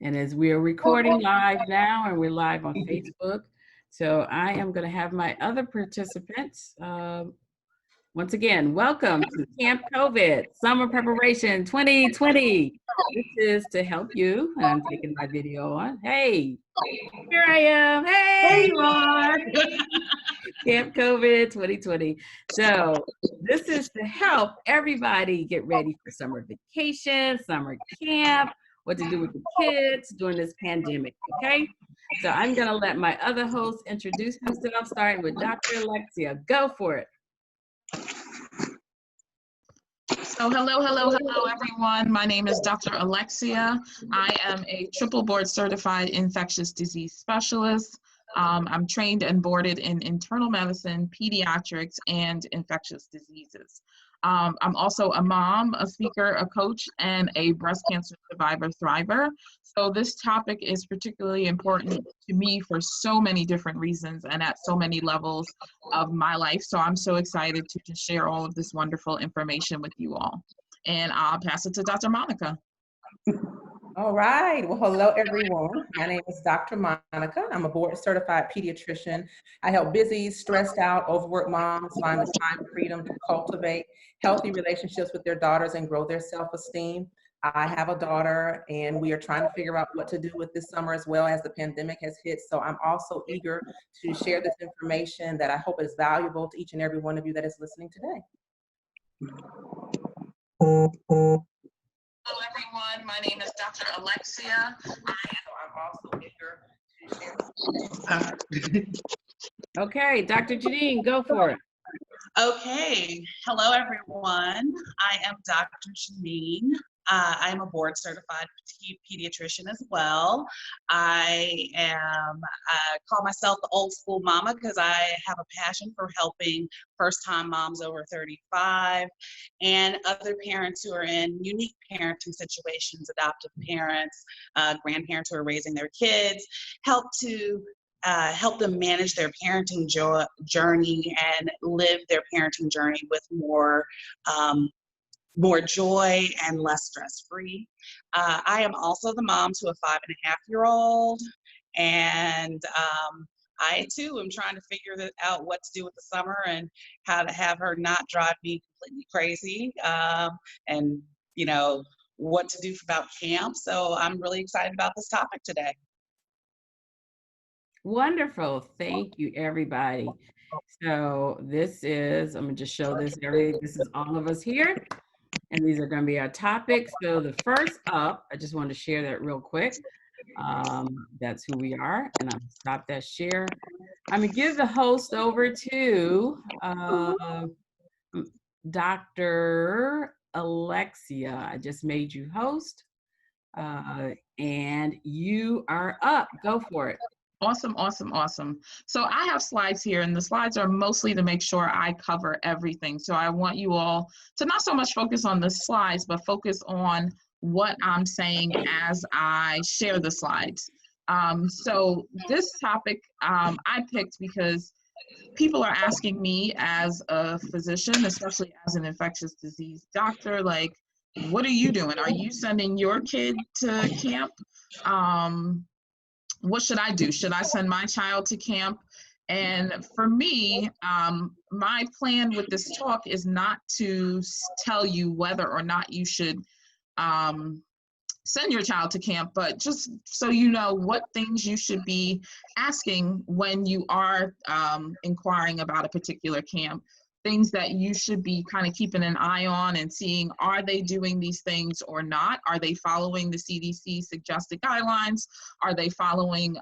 And as we are recording live now, and we're live on Facebook, so I am going to have my other participants. Once again, welcome to Camp COVID Summer Preparation 2020. This is to help you, and I'm taking my video on. Hey, here I am. Hey, Camp COVID 2020. So this is to help everybody get ready for summer vacation, summer camp, what to do with the kids during this pandemic, okay? So I'm gonna let my other hosts introduce themselves, starting with Dr. Alexea. Go for it. So hello, everyone. My name is Dr. Alexea. I am a triple board certified infectious disease specialist. I'm trained and boarded in internal medicine, pediatrics, and infectious diseases. I'm also a mom, a speaker, a coach, and a breast cancer survivor thriver. So this topic is particularly important to me for so many different reasons and at so many levels of my life. So I'm so excited to just share all of this wonderful information with you all. And I'll pass it to Dr. Monica. All right. Well, hello, everyone. My name is Dr. Monica. I'm a board certified pediatrician. I help busy, stressed out, overworked moms find the time and freedom to cultivate healthy relationships with their daughters and grow their self-esteem. I have a daughter, and we are trying to figure out what to do with this summer as well as the pandemic has hit. So I'm also eager to share this information that I hope is valuable to each and every one of you that is listening today. Hello, everyone. My name is Dr. Alexea. I'm also eager to share. Okay, Dr. Jeannine, go for it. Okay. Hello, everyone. I am Dr. Jeannine. I am a board certified pediatrician as well. I call myself the old school mama because I have a passion for helping first-time moms over 35 and other parents who are in unique parenting situations, adoptive parents, grandparents who are raising their kids, help them manage their parenting journey and live their parenting journey with more joy and less stress-free. I am also the mom to a 5.5-year-old, and I too am trying to figure out what to do with the summer and how to have her not drive me completely crazy, and what to do about camp. So I'm really excited about this topic today. Wonderful. Thank you, everybody. So this is, I'm gonna just show this, this is all of us here. And these are going to be our topics. So the first up, I just wanted to share that real quick. That's who we are. And I'm going to stop that share. I'm going to give the host over to Dr. Alexea. I just made you host. And you are up. Go for it. Awesome. So I have slides here, and the slides are mostly to make sure I cover everything. So I want you all to not so much focus on the slides, but focus on what I'm saying as I share the slides. So this topic I picked because people are asking me as a physician, especially as an infectious disease doctor, like, what are you doing? Are you sending your kid to camp? What should I do? Should I send my child to camp? And for me, my plan with this talk is not to tell you whether or not you should send your child to camp, but just so you know what things you should be asking when you are inquiring about a particular camp. Things that you should be kind of keeping an eye on and seeing, are they doing these things or not? Are they following the CDC suggested guidelines? Are they following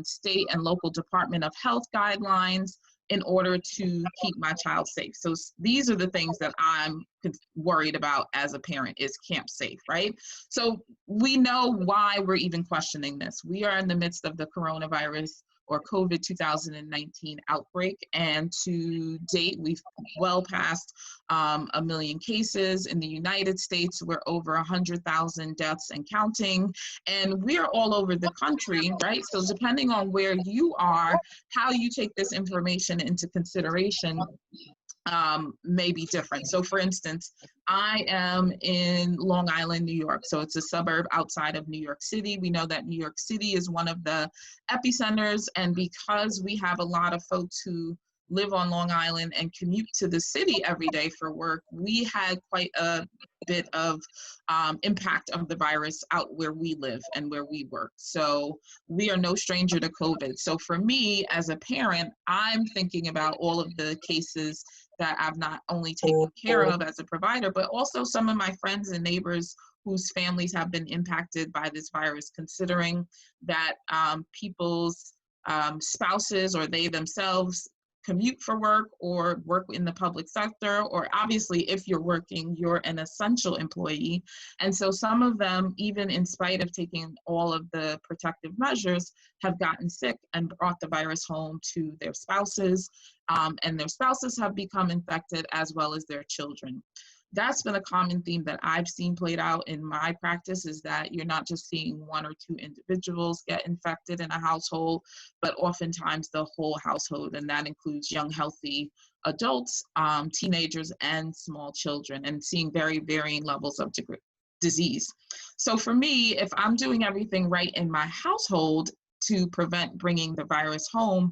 state and local Department of Health guidelines in order to keep my child safe? So these are the things that I'm worried about as a parent, is camp safe, right? So we know why we're even questioning this. We are in the midst of the coronavirus or COVID 2019 outbreak, and to date, we've well past 1 million cases. In the United States, we're over 100,000 deaths and counting, and we're all over the country, right? So depending on where you are, how you take this information into consideration may be different. So for instance, I am in Long Island, New York. So it's a suburb outside of New York City. We know that New York City is one of the epicenters. And because we have a lot of folks who live on Long Island and commute to the city every day for work, we had quite a bit of impact of the virus out where we live and where we work. So we are no stranger to COVID. So for me as a parent, I'm thinking about all of the cases that I've not only taken care of as a provider, but also some of my friends and neighbors whose families have been impacted by this virus, considering that people's spouses or they themselves commute for work or work in the public sector, or obviously if you're working, you're an essential employee. And so some of them, even in spite of taking all of the protective measures, have gotten sick and brought the virus home to their spouses, and their spouses have become infected as well as their children. That's been a common theme that I've seen played out in my practice, is that you're not just seeing one or two individuals get infected in a household, but oftentimes the whole household, and that includes young, healthy adults, teenagers, and small children, and seeing very varying levels of disease. So for me, if I'm doing everything right in my household to prevent bringing the virus home,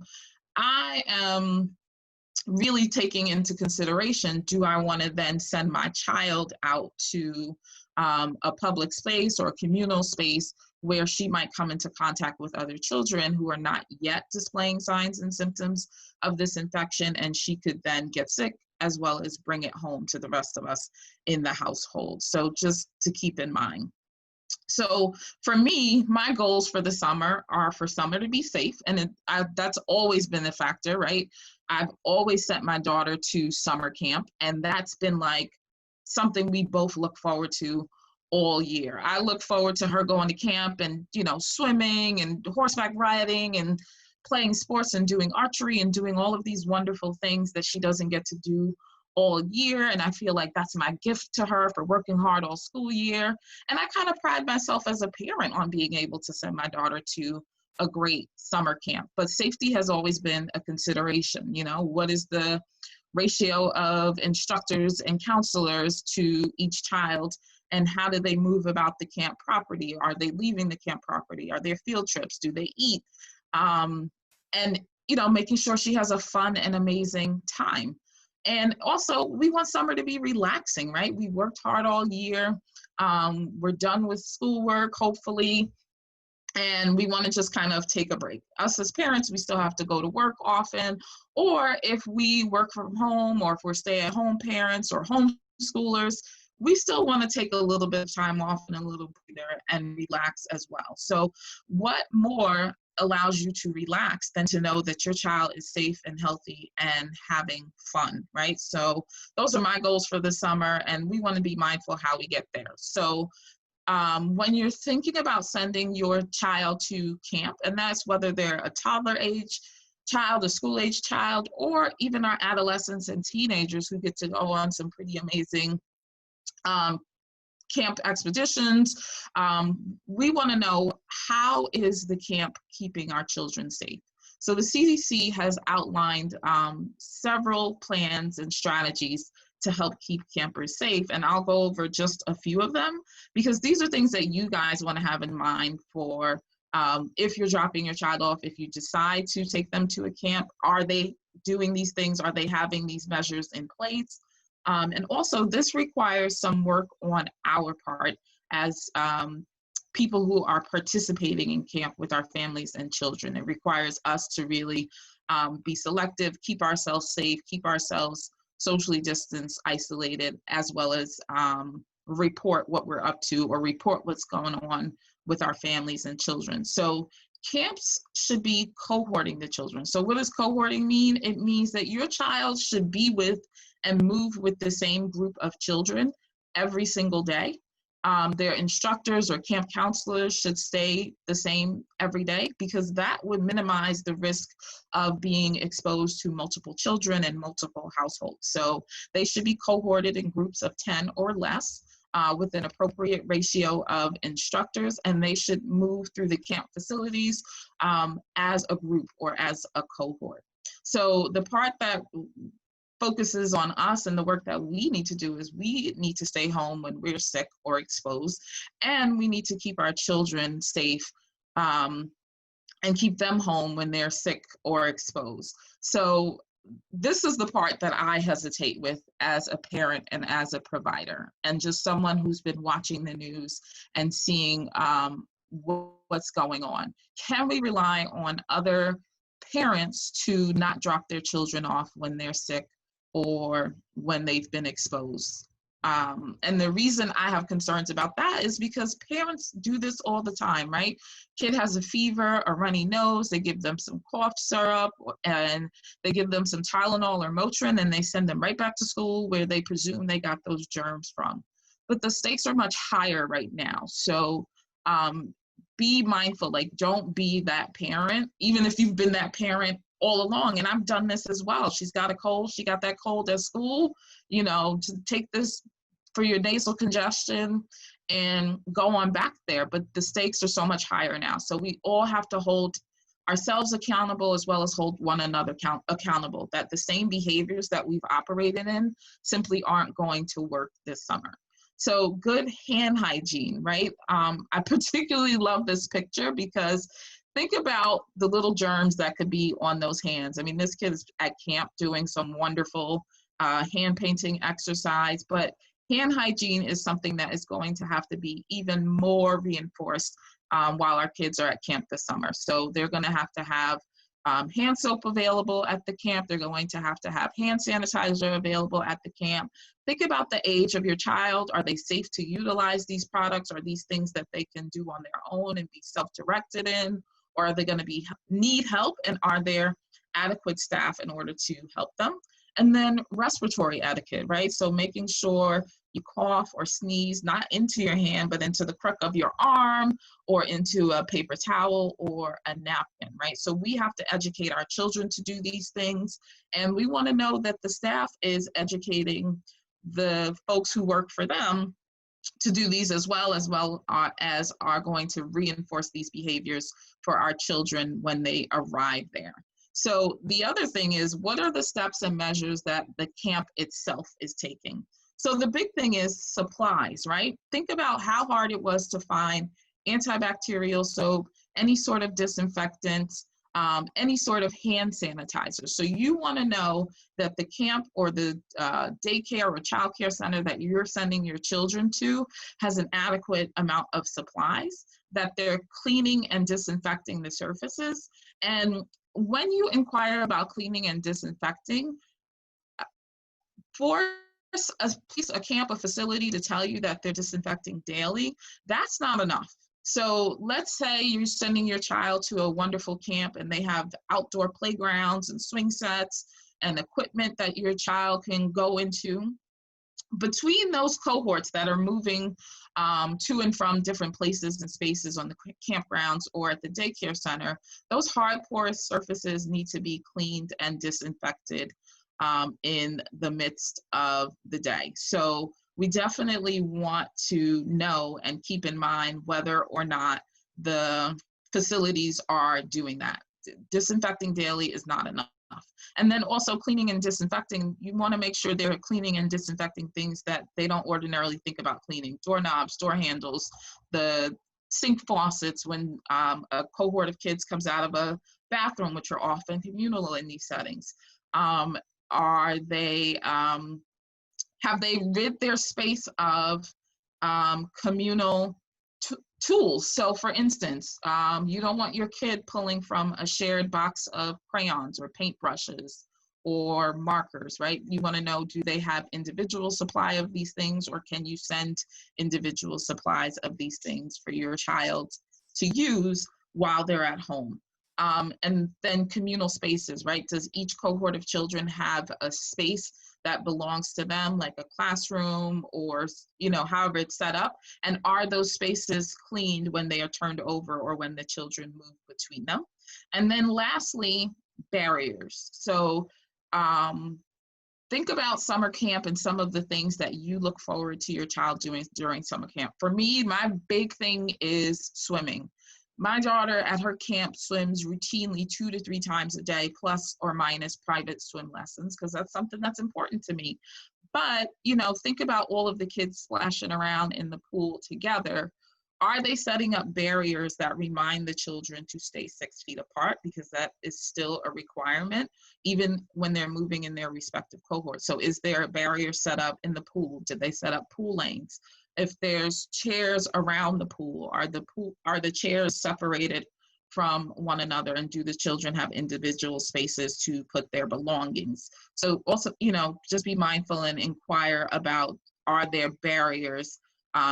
I am really taking into consideration, do I want to then send my child out to a public space or a communal space where she might come into contact with other children who are not yet displaying signs and symptoms of this infection, and she could then get sick as well as bring it home to the rest of us in the household. So just to keep in mind. So for me, my goals for the summer are for summer to be safe. And that's always been a factor, right? I've always sent my daughter to summer camp, and that's been like something we both look forward to all year. I look forward to her going to camp and, you know, swimming and horseback riding and playing sports and doing archery and doing all of these wonderful things that she doesn't get to do all year. And I feel like that's my gift to her for working hard all school year. And I kind of pride myself as a parent on being able to send my daughter to a great summer camp. But safety has always been a consideration. You know, what is the ratio of instructors and counselors to each child, and how do they move about the camp property? Are they leaving the camp property? Are there field trips? Do they eat? And, you know, making sure she has a fun and amazing time. And also, we want summer to be relaxing, right? We worked hard all year. We're done with schoolwork, hopefully, and we want to just kind of take a break. Us as parents, we still have to go to work often, or if we work from home, or if we're stay-at-home parents or homeschoolers, we still want to take a little bit of time off and a little breather and relax as well. So what more allows you to relax than to know that your child is safe and healthy and having fun, right? So those are my goals for the summer, and we want to be mindful how we get there. So when you're thinking about sending your child to camp, and that's whether they're a toddler age child, a school age child, or even our adolescents and teenagers who get to go on some pretty amazing camp expeditions, we want to know, how is the camp keeping our children safe? So the CDC has outlined several plans and strategies to help keep campers safe, and I'll go over just a few of them, because these are things that you guys want to have in mind for if you're dropping your child off, if you decide to take them to a camp. Are they doing these things? Are they having these measures in place? And also, this requires some work on our part as people who are participating in camp with our families and children. It requires us to really be selective, keep ourselves safe, keep ourselves socially distanced, isolated, as well as report what we're up to or report what's going on with our families and children. So camps should be cohorting the children. So what does cohorting mean? It means that your child should be with and move with the same group of children every single day. Their instructors or camp counselors should stay the same every day, because that would minimize the risk of being exposed to multiple children and multiple households. So they should be cohorted in groups of 10 or less with an appropriate ratio of instructors, and they should move through the camp facilities as a group or as a cohort. So the part that focuses on us, and the work that we need to do is we need to stay home when we're sick or exposed, and we need to keep our children safe, and keep them home when they're sick or exposed. So this is the part that I hesitate with as a parent and as a provider, and just someone who's been watching the news and seeing what's going on. Can we rely on other parents to not drop their children off when they're sick or when they've been exposed? And the reason I have concerns about that is because parents do this all the time, right? Kid has a fever, a runny nose, they give them some cough syrup, and they give them some Tylenol or Motrin, and they send them right back to school where they presume they got those germs from. But the stakes are much higher right now. So be mindful, like, don't be that parent, even if you've been that parent all along. And I've done this as well. She's got a cold, she got that cold at school, you know, to take this for your nasal congestion and go on back there. But the stakes are so much higher now. So we all have to hold ourselves accountable as well as hold one another accountable, that the same behaviors that we've operated in simply aren't going to work this summer. So good hand hygiene, right? I particularly love this picture because think about the little germs that could be on those hands. I mean, this kid is at camp doing some wonderful hand painting exercise, but hand hygiene is something that is going to have to be even more reinforced while our kids are at camp this summer. So they're going to have hand soap available at the camp. They're going to have hand sanitizer available at the camp. Think about the age of your child. Are they safe to utilize these products? Are these things that they can do on their own and be self-directed in? Or are they going to need help? And are there adequate staff in order to help them? And then respiratory etiquette, right? So making sure you cough or sneeze not into your hand, but into the crook of your arm or into a paper towel or a napkin, right? So we have to educate our children to do these things. And we want to know that the staff is educating the folks who work for them to do these as well as are going to reinforce these behaviors for our children when they arrive there. So the other thing is, what are the steps and measures that the camp itself is taking? So the big thing is supplies, right? Think about how hard it was to find antibacterial soap, any sort of disinfectant, any sort of hand sanitizer. So you want to know that the camp or the daycare or child care center that you're sending your children to has an adequate amount of supplies, that they're cleaning and disinfecting the surfaces. And when you inquire about cleaning and disinfecting, for a camp, a facility to tell you that they're disinfecting daily, that's not enough. So let's say you're sending your child to a wonderful camp and they have outdoor playgrounds and swing sets and equipment that your child can go into. Between those cohorts that are moving to and from different places and spaces on the campgrounds or at the daycare center, those hard porous surfaces need to be cleaned and disinfected in the midst of the day. So we definitely want to know and keep in mind whether or not the facilities are doing that. Disinfecting daily is not enough. And then also cleaning and disinfecting, you want to make sure they're cleaning and disinfecting things that they don't ordinarily think about cleaning. Doorknobs, door handles, the sink faucets when a cohort of kids comes out of a bathroom, which are often communal in these settings. Have they rid their space of communal tools? So for instance, you don't want your kid pulling from a shared box of crayons or paintbrushes or markers, right? You want to know, do they have individual supply of these things, or can you send individual supplies of these things for your child to use while they're at home? And then communal spaces, right? Does each cohort of children have a space that belongs to them, like a classroom or, however it's set up? And are those spaces cleaned when they are turned over or when the children move between them? And then lastly, barriers. So think about summer camp and some of the things that you look forward to your child doing during summer camp. For me, my big thing is swimming. My daughter at her camp swims routinely 2 to 3 times a day, plus or minus private swim lessons, because that's something that's important to me. But, think about all of the kids splashing around in the pool together. Are they setting up barriers that remind the children to stay 6 feet apart? Because that is still a requirement, even when they're moving in their respective cohorts. So is there a barrier set up in the pool? Did they set up pool lanes? If there's chairs around the pool, are the chairs separated from one another, and do the children have individual spaces to put their belongings? So also, just be mindful and inquire about, are there barriers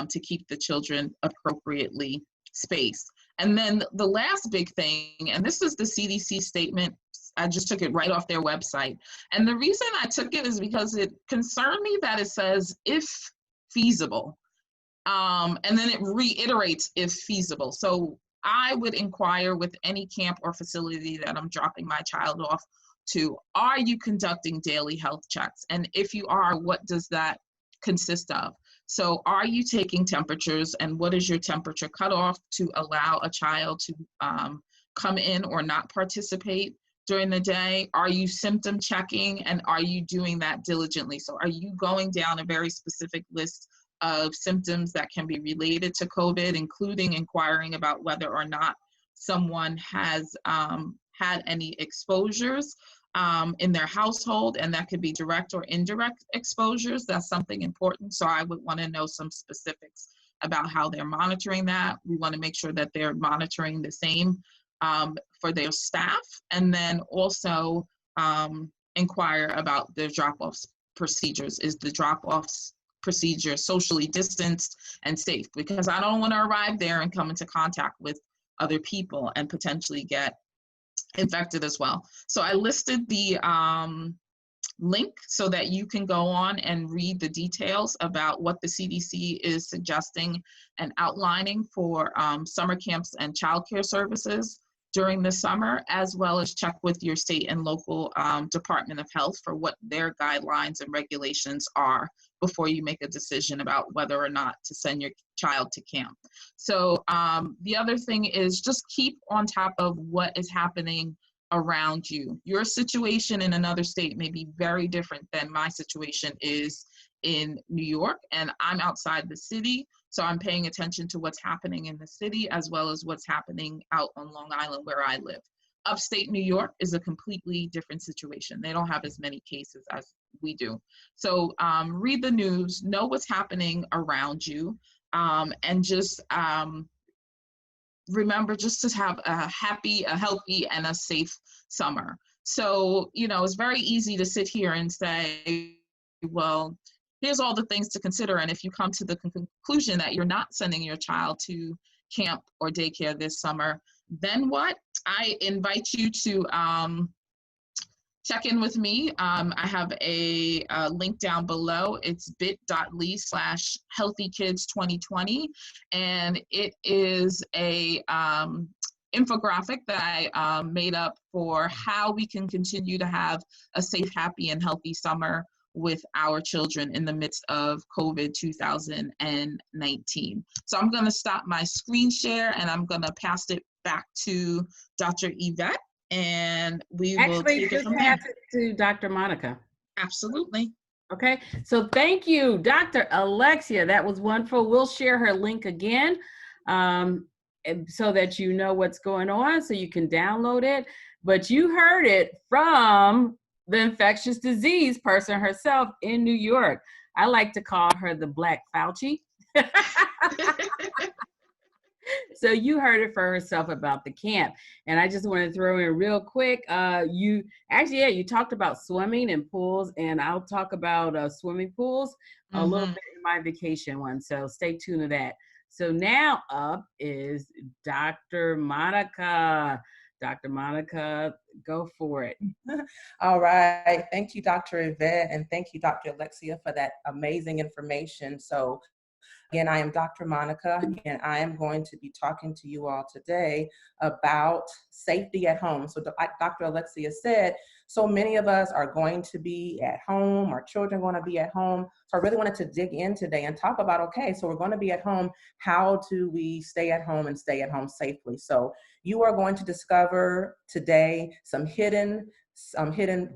to keep the children appropriately spaced? And then the last big thing, and this is the CDC statement, I just took it right off their website. And the reason I took it is because it concerned me that it says, if feasible. And then it reiterates, if feasible. So I would inquire with any camp or facility that I'm dropping my child off to, are you conducting daily health checks? And if you are, what does that consist of? So are you taking temperatures, and what is your temperature cutoff to allow a child to come in or not participate during the day? Are you symptom checking, and are you doing that diligently? So are you going down a very specific list of symptoms that can be related to COVID, including inquiring about whether or not someone has had any exposures in their household, and that could be direct or indirect exposures. That's something important. So I would want to know some specifics about how they're monitoring that. We want to make sure that they're monitoring the same for their staff, and then also inquire about their drop-offs procedures. Is the drop-offs procedure socially distanced and safe? Because I don't want to arrive there and come into contact with other people and potentially get infected as well. So I listed the link so that you can go on and read the details about what the CDC is suggesting and outlining for summer camps and childcare services during the summer, as well as check with your state and local Department of Health for what their guidelines and regulations are before you make a decision about whether or not to send your child to camp. So the other thing is, just keep on top of what is happening around you. Your situation in another state may be very different than my situation is in New York, and I'm outside the city. So I'm paying attention to what's happening in the city, as well as what's happening out on Long Island where I live. Upstate New York is a completely different situation. They don't have as many cases as we do. So read the news, know what's happening around you, and just remember just to have a happy, a healthy, and a safe summer. So, it's very easy to sit here and say, well, here's all the things to consider. And if you come to the conclusion that you're not sending your child to camp or daycare this summer, then what? I invite you to check in with me. I have a link down below. It's bit.ly/healthykids2020. And it is a infographic that I made up for how we can continue to have a safe, happy, and healthy summer with our children in the midst of COVID 2019. So I'm going to stop my screen share, and I'm going to pass it back to Dr. Yvette, and we will take it from there. Pass it to Dr. Monica. Absolutely. Okay, so thank you, Dr. Alexea. That was wonderful. We'll share her link again so that you know what's going on, so you can download it. But you heard it from the infectious disease person herself in New York. I like to call her the Black Fauci. So you heard it for herself about the camp. And I just want to throw in real quick, you talked about swimming and pools, and I'll talk about swimming pools a little bit in my vacation one. So stay tuned to that. So now up is Dr. Monica. Dr. Monica, go for it. All right. Thank you, Dr. Yvette, and thank you, Dr. Alexea, for that amazing information. So Again, I am Dr. Monica, and I am going to be talking to you all today about safety at home. So like Dr. Alexea said, so many of us are going to be at home, our children are going to be at home. So I really wanted to dig in today and talk about, okay, so we're going to be at home. How do we stay at home and stay at home safely? So you are going to discover today some hidden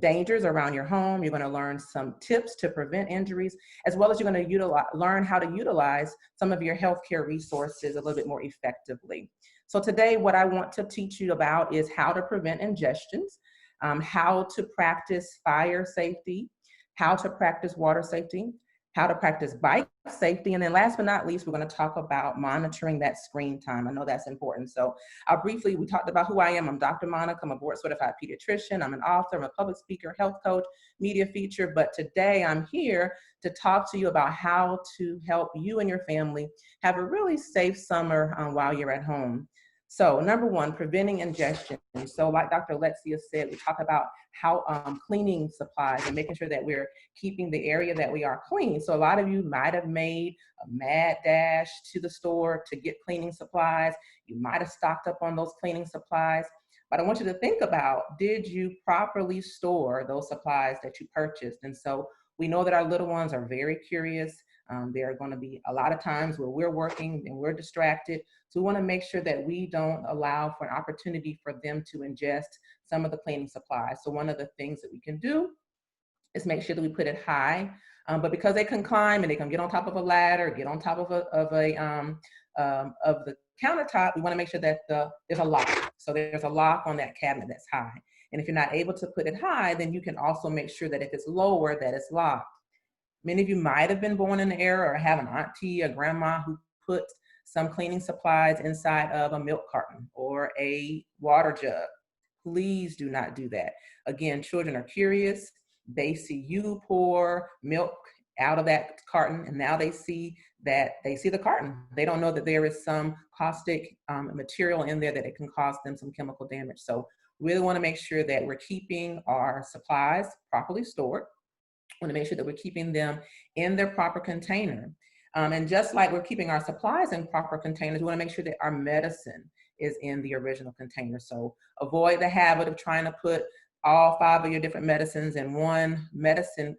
dangers around your home. You're going to learn some tips to prevent injuries, as well as you're going to learn how to utilize some of your healthcare resources a little bit more effectively. So today, what I want to teach you about is how to prevent ingestions, how to practice fire safety, how to practice water safety, how to practice bike safety, and then last but not least, we're going to talk about monitoring that screen time. I know that's important. So we talked about who I am. I'm Dr. Monica. I'm a board certified pediatrician. I'm an author. I'm a public speaker, health coach, media feature. But today I'm here to talk to you about how to help you and your family have a really safe summer while you're at home. So number one, preventing ingestion. So like Dr. Alexea said, we talk about how cleaning supplies and making sure that we're keeping the area that we are clean. So a lot of you might have made a mad dash to the store to get cleaning supplies. You might have stocked up on those cleaning supplies. But I want you to think about, did you properly store those supplies that you purchased? And so we know that our little ones are very curious. There are going to be a lot of times where we're working and we're distracted. So we want to make sure that we don't allow for an opportunity for them to ingest some of the cleaning supplies. So one of the things that we can do is make sure that we put it high. But because they can climb and they can get on top of a ladder, get on top of the countertop, we want to make sure that there's a lock. So there's a lock on that cabinet that's high. And if you're not able to put it high, then you can also make sure that if it's lower, that it's locked. Many of you might have been born in the era or have an auntie, a grandma who put some cleaning supplies inside of a milk carton or a water jug. Please do not do that. Again, children are curious. They see you pour milk out of that carton, and now they see the carton. They don't know that there is some caustic material in there that it can cause them some chemical damage. So we really want to make sure that we're keeping our supplies properly stored. We want to make sure that we're keeping them in their proper container. And just like we're keeping our supplies in proper containers, we want to make sure that our medicine is in the original container. So avoid the habit of trying to put all 5 of your different medicines in one medicine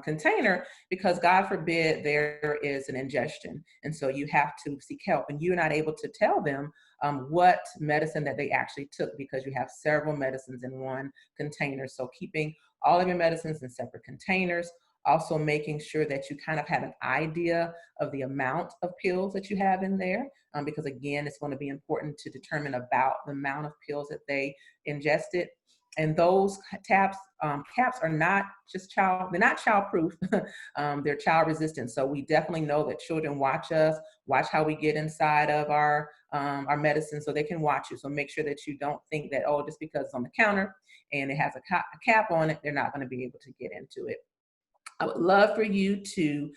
container, because God forbid there is an ingestion. And so you have to seek help, and you're not able to tell them what medicine that they actually took, because you have several medicines in one container. So keeping all of your medicines in separate containers, also making sure that you kind of have an idea of the amount of pills that you have in there, because again, it's going to be important to determine about the amount of pills that they ingested. And those caps are not just they're not child-proof, they're child-resistant. So we definitely know that children watch us, watch how we get inside of our medicine, so they can watch you. So make sure that you don't think that, oh, just because it's on the counter and it has a cap on it, they're not going to be able to get into it. I would love for you to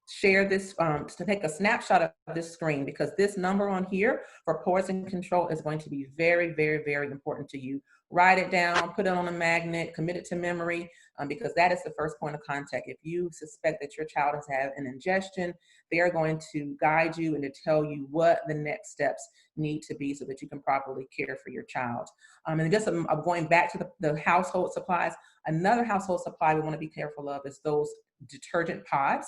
share this, to take a snapshot of this screen, because this number on here for poison control is going to be very, very, very important to you. Write it down, put it on a magnet, commit it to memory, because that is the first point of contact. If you suspect that your child has had an ingestion, they are going to guide you and to tell you what the next steps need to be so that you can properly care for your child. And just going back to the household supplies, another household supply we want to be careful of is those detergent pods.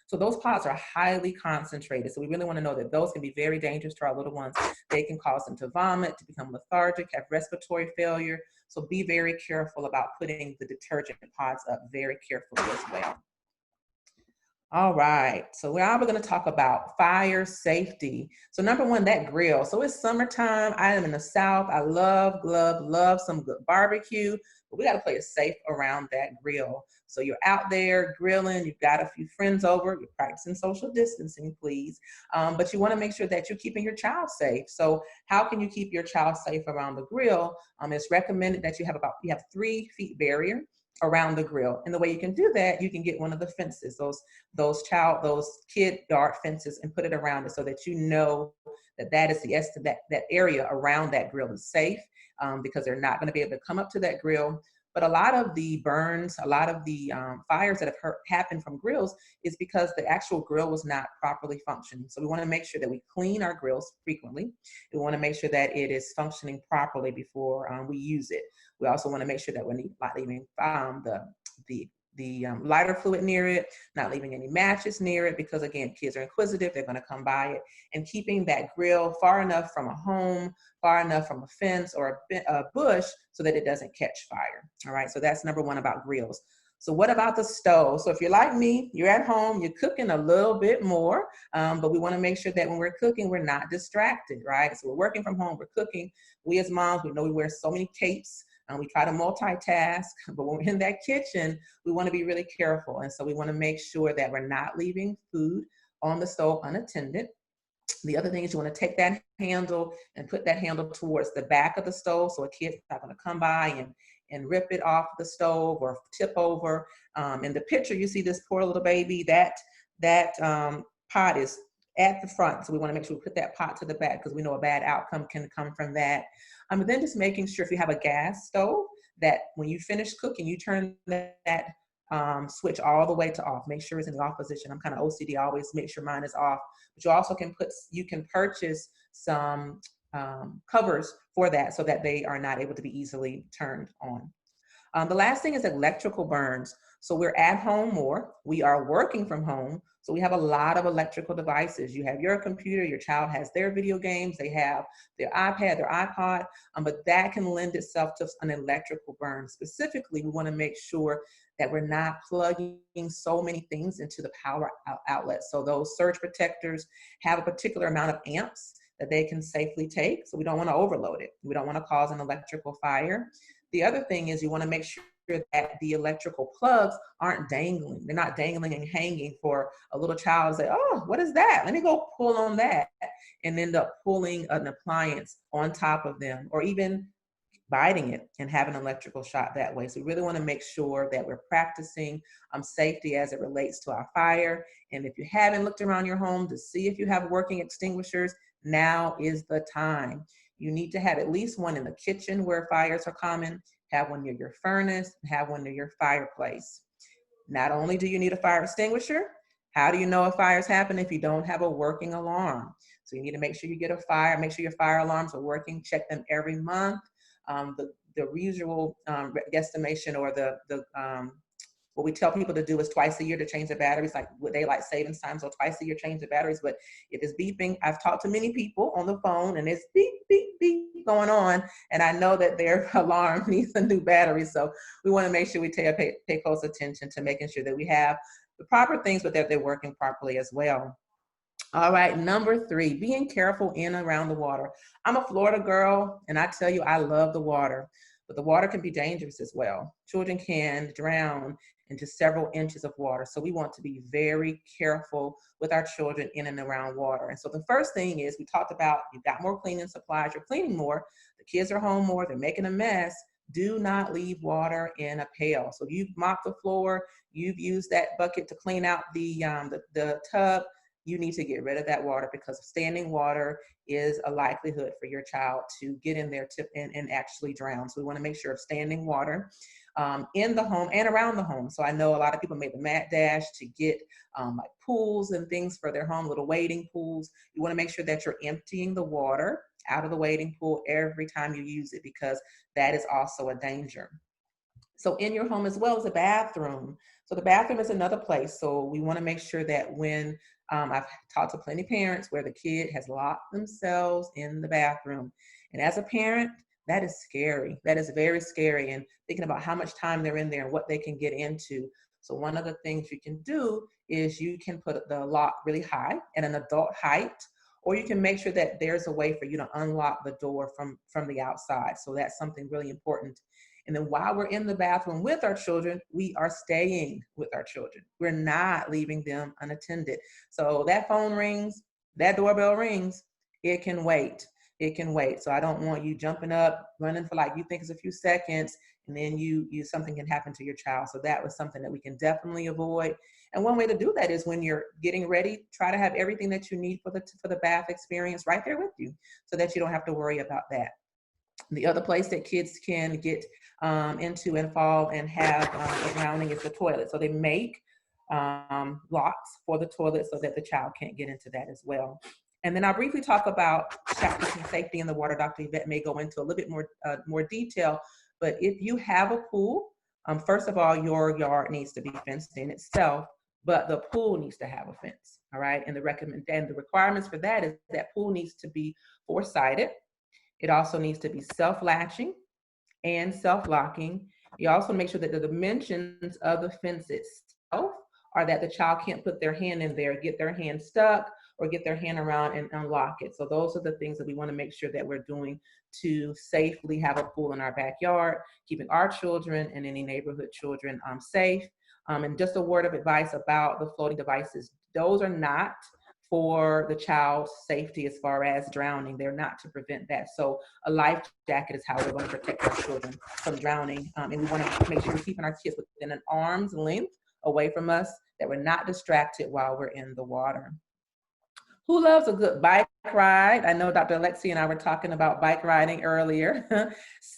So those pods are highly concentrated. So we really want to know that those can be very dangerous to our little ones. They can cause them to vomit, to become lethargic, have respiratory failure. So be very careful about putting the detergent pods up very carefully as well. All right, so now we're going to talk about fire safety. So number one, that grill. So it's summertime. I am in the South. I love some good barbecue, but we got to play it safe around that grill. So you're out there grilling, you've got a few friends over, you're practicing social distancing, please. But you want to make sure that you're keeping your child safe. So how can you keep your child safe around the grill? It's recommended that you have 3 feet barrier around the grill. And the way you can do that, you can get one of the fences, those kid dart fences, and put it around it so that you know that is that area around that grill is safe, because they're not going to be able to come up to that grill. But a lot of the burns, a lot of the fires that have happened from grills is because the actual grill was not properly functioning. So we want to make sure that we clean our grills frequently. We want to make sure that it is functioning properly before we use it. We also want to make sure that we're not leaving the lighter fluid near it, not leaving any matches near it, because again, kids are inquisitive, they're going to come by it, and keeping that grill far enough from a home, far enough from a fence or a bush so that it doesn't catch fire. All right, so that's number one about grills. So what about the stove? So if you're like me, you're at home, you're cooking a little bit more, but we want to make sure that when we're cooking, we're not distracted, right? So we're working from home, we're cooking. We as moms, we know we wear so many capes. We try to multitask, but when we're in that kitchen, we want to be really careful. And so we want to make sure that we're not leaving food on the stove unattended. The other thing is you want to take that handle and put that handle towards the back of the stove, so a kid's not going to come by and rip it off the stove or tip over. In the picture, you see this poor little baby. That pot is at the front, so we want to make sure we put that pot to the back because we know a bad outcome can come from that. But then just making sure if you have a gas stove that when you finish cooking, you turn that switch all the way to off. Make sure it's in the off position. I'm kind of OCD, I always make sure mine is off. But you also can purchase some covers for that so that they are not able to be easily turned on. The last thing is electrical burns. So we're at home more. We are working from home. So we have a lot of electrical devices. You have your computer, your child has their video games, they have their iPad, their iPod, but that can lend itself to an electrical burn. Specifically, we want to make sure that we're not plugging so many things into the power outlet. So those surge protectors have a particular amount of amps that they can safely take. So we don't want to overload it. We don't want to cause an electrical fire. The other thing is you want to make sure that the electrical plugs aren't dangling. They're not dangling and hanging for a little child to say, oh, what is that? Let me go pull on that, and end up pulling an appliance on top of them, or even biting it and have an electrical shock that way. So we really want to make sure that we're practicing safety as it relates to our fire. And if you haven't looked around your home to see if you have working extinguishers, now is the time. You need to have at least one in the kitchen where fires are common, have one near your furnace, have one near your fireplace. Not only do you need a fire extinguisher, how do you know if fires happen if you don't have a working alarm? So you need to make sure you get a fire, make sure your fire alarms are working, check them every month. The usual guesstimation or what we tell people to do is twice a year to change their batteries, like with daylight savings time. So twice a year change the batteries. But if it's beeping, I've talked to many people on the phone and it's beep, beep, beep going on. And I know that their alarm needs a new battery. So we want to make sure we pay close attention to making sure that we have the proper things, but that they're working properly as well. All right, number 3, being careful in and around the water. I'm a Florida girl, and I tell you, I love the water, but the water can be dangerous as well. Children can drown into several inches of water, so we want to be very careful with our children in and around water. And so the first thing is, we talked about, you've got more cleaning supplies, you're cleaning more, the kids are home more, they're making a mess. Do not leave water in a pail. So you've mopped the floor, you've used that bucket to clean out the tub, you need to get rid of that water, because standing water is a likelihood for your child to get in there and actually drown. So we want to make sure of standing water in the home and around the home. So I know a lot of people made the mad dash to get like pools and things for their home, little wading pools. You want to make sure that you're emptying the water out of the wading pool every time you use it, because that is also a danger. So in your home as well as a bathroom. So the bathroom is another place. So we want to make sure that when I've talked to plenty of parents where the kid has locked themselves in the bathroom. And as a parent, that is scary. That is very scary. And thinking about how much time they're in there and what they can get into. So one of the things you can do is you can put the lock really high at an adult height, or you can make sure that there's a way for you to unlock the door from the outside. So that's something really important. And then while we're in the bathroom with our children, we are staying with our children. We're not leaving them unattended. So that phone rings, that doorbell rings, it can wait. It can wait. So I don't want you jumping up, running for like you think it's a few seconds, and then something can happen to your child. So that was something that we can definitely avoid. And one way to do that is when you're getting ready, try to have everything that you need for the bath experience right there with you, so that you don't have to worry about that. The other place that kids can get into and fall and have a drowning is the toilet. So they make locks for the toilet so that the child can't get into that as well. And then I'll briefly talk about practicing safety in the water. Dr. Yvette may go into a little bit more detail, but if you have a pool, first of all, your yard needs to be fenced in itself, but the pool needs to have a fence, all right? And the requirements for that is that pool needs to be four-sided. It also needs to be self-latching and self-locking. You also make sure that the dimensions of the fence itself are that the child can't put their hand in there, get their hand stuck, or get their hand around and unlock it. So those are the things that we want to make sure that we're doing to safely have a pool in our backyard, keeping our children and any neighborhood children safe. And just a word of advice about the floating devices. Those are not for the child's safety as far as drowning. They're not to prevent that. So a life jacket is how we're going to protect our children from drowning. And we want to make sure we're keeping our kids within an arm's length away from us, that we're not distracted while we're in the water. Who loves a good bike ride? I know Dr. Alexea and I were talking about bike riding earlier.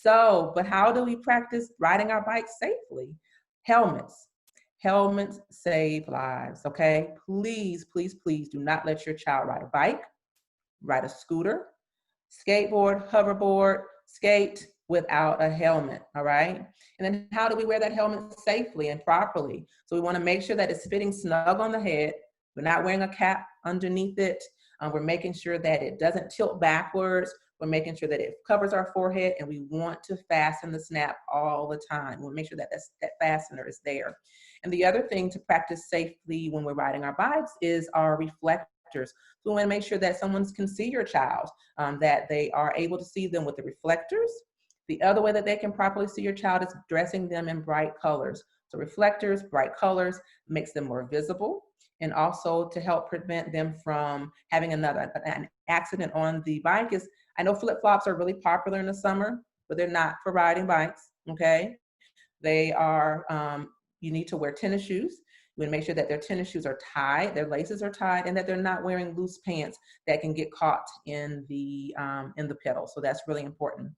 But how do we practice riding our bikes safely? Helmets. Helmets save lives, okay? Please, please, please do not let your child ride a bike, ride a scooter, skateboard, hoverboard, skate without a helmet, all right? And then how do we wear that helmet safely and properly? So we wanna make sure that it's fitting snug on the head. We're not wearing a cap underneath it. We're making sure that it doesn't tilt backwards. We're making sure that it covers our forehead, and we want to fasten the snap all the time. We'll make sure that that fastener is there. And the other thing to practice safely when we're riding our bikes is our reflectors. So we want to make sure that someone can see your child, that they are able to see them with the reflectors. The other way that they can properly see your child is dressing them in bright colors. So reflectors, bright colors, makes them more visible, and also to help prevent them from having an accident on the bike. I know flip-flops are really popular in the summer, but they're not for riding bikes, okay? They are, you need to wear tennis shoes. You want to make sure that their tennis shoes are tied, their laces are tied, and that they're not wearing loose pants that can get caught in the pedal. So that's really important.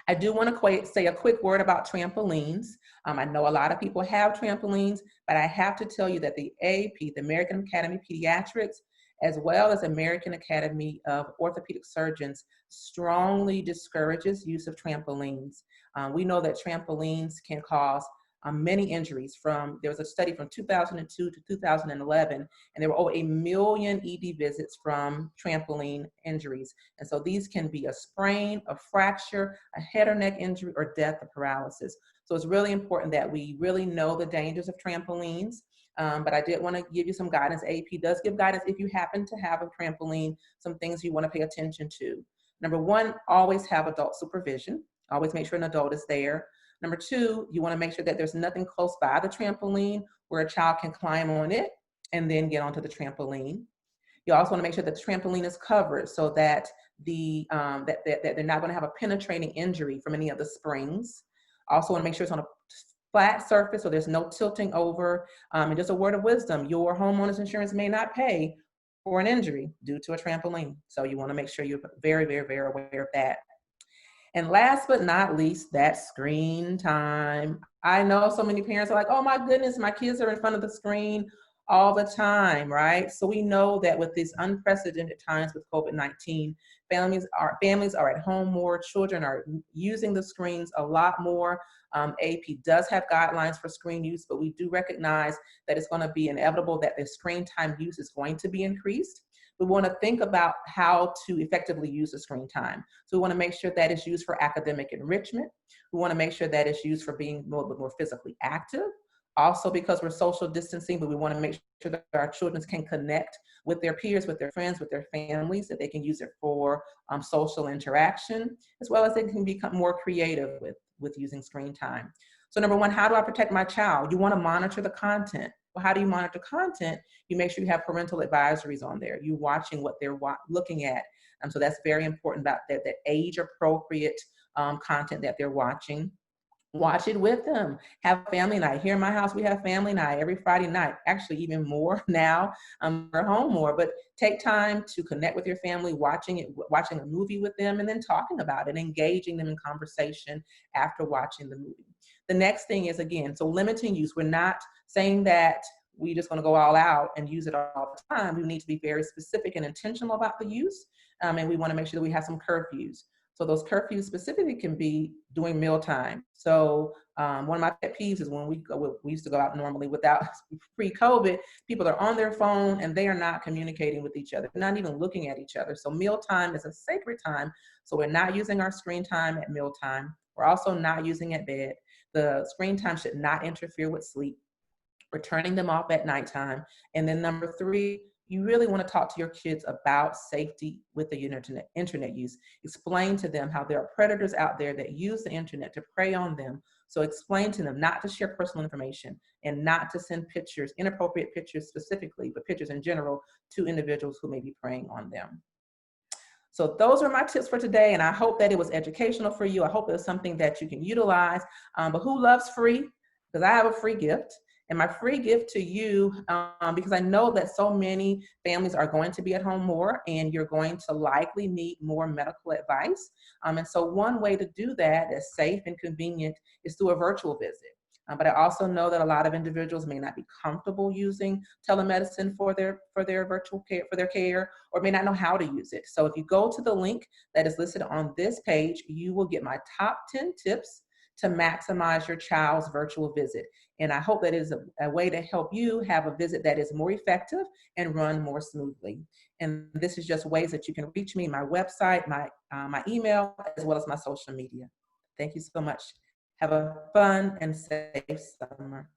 I do want to say a quick word about trampolines. I know a lot of people have trampolines, but I have to tell you that the AAP, the American Academy of Pediatrics, as well as American Academy of Orthopedic Surgeons, strongly discourages use of trampolines. We know that trampolines can cause many injuries. There was a study from 2002 to 2011, and there were over 1 million ED visits from trampoline injuries. And so these can be a sprain, a fracture, a head or neck injury, or death or paralysis. So it's really important that we really know the dangers of trampolines. But I did want to give you some guidance. AAP does give guidance if you happen to have a trampoline, some things you want to pay attention to. Number one, always have adult supervision. Always make sure an adult is there. Number two, you want to make sure that there's nothing close by the trampoline where a child can climb on it and then get onto the trampoline. You also want to make sure that the trampoline is covered so that that they're not going to have a penetrating injury from any of the springs. Also want to make sure it's on a flat surface so there's no tilting over. And just a word of wisdom, your homeowner's insurance may not pay for an injury due to a trampoline. So you want to make sure you're very, very, very aware of that. And last but not least, that screen time. I know so many parents are like, oh my goodness, my kids are in front of the screen all the time, right? So we know that with these unprecedented times with COVID-19, families are at home more, children are using the screens a lot more. AAP does have guidelines for screen use, but we do recognize that it's going to be inevitable that the screen time use is going to be increased. We want to think about how to effectively use the screen time. So we want to make sure that it's used for academic enrichment. We want to make sure that it's used for being more physically active. Also because we're social distancing, but we want to make sure that our children can connect with their peers, with their friends, with their families, that they can use it for social interaction, as well as they can become more creative with using screen time. So number one, how do I protect my child? You want to monitor the content. Well, how do you monitor content? You make sure you have parental advisories on there. You're watching what they're looking at. So that's very important about that age appropriate content that they're watching. Watch it with them. Have family night. Here in my house, we have family night every Friday night. Actually, even more now. We're home more, but take time to connect with your family, watching a movie with them, and then talking about it, engaging them in conversation after watching the movie. The next thing is, again, so limiting use. We're not saying that we just want to go all out and use it all the time. We need to be very specific and intentional about the use, and we want to make sure that we have some curfews. So those curfews specifically can be during mealtime. So one of my pet peeves is when we used to go out normally without pre-COVID, people are on their phone and they are not communicating with each other, not even looking at each other. So mealtime is a sacred time. So we're not using our screen time at mealtime. We're also not using at bed. The screen time should not interfere with sleep. We're turning them off at nighttime. And then number 3, you really want to talk to your kids about safety with the internet use. Explain to them how there are predators out there that use the internet to prey on them. So explain to them not to share personal information and not to send pictures, inappropriate pictures specifically, but pictures in general, to individuals who may be preying on them. So those are my tips for today, and I hope that it was educational for you. I hope it was something that you can utilize. But who loves free? Because I have a free gift. And my free gift to you, because I know that so many families are going to be at home more and you're going to likely need more medical advice. And so one way to do that that's safe and convenient is through a virtual visit. But I also know that a lot of individuals may not be comfortable using telemedicine for their virtual care, for their care, or may not know how to use it. So if you go to the link that is listed on this page, you will get my top 10 tips to maximize your child's virtual visit. And I hope that is a way to help you have a visit that is more effective and run more smoothly. And this is just ways that you can reach me, my website, my email, as well as my social media. Thank you so much. Have a fun and safe summer.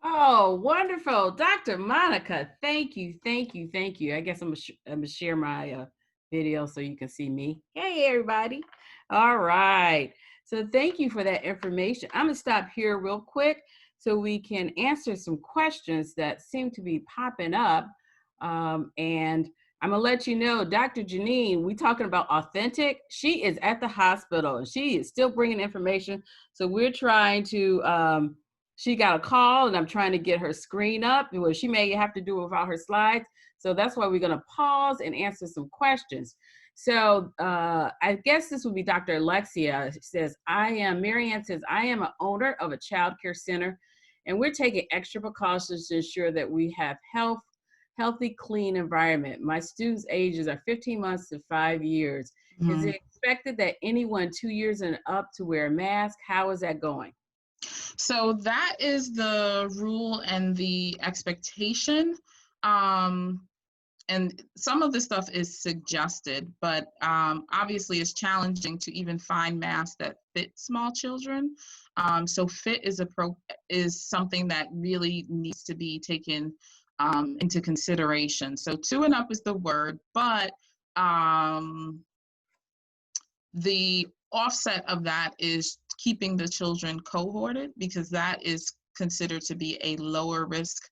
Oh, wonderful. Dr. Monica, thank you, thank you, thank you. I guess I'm gonna share my video so you can see me. Hey, everybody. All right. So thank you for that information. I'm gonna stop here real quick so we can answer some questions that seem to be popping up. And I'm gonna let you know, Dr. Jeannine, we talking about authentic. She is at the hospital and she is still bringing information. So we're trying to, she got a call and I'm trying to get her screen up. Well, she may have to do it without her slides. So that's why we're gonna pause and answer some questions. So I guess this would be Dr. Alexea. She says, Marianne says, I am an owner of a child care center and we're taking extra precautions to ensure that we have healthy, clean environment. My students' ages are 15 months to 5 years. Mm-hmm. Is it expected that anyone 2 years and up to wear a mask? How is that going? So that is the rule and the expectation. And some of the stuff is suggested, but obviously it's challenging to even find masks that fit small children. So fit is something that really needs to be taken into consideration. So 2 and up is the word, but the offset of that is keeping the children cohorted, because that is considered to be a lower risk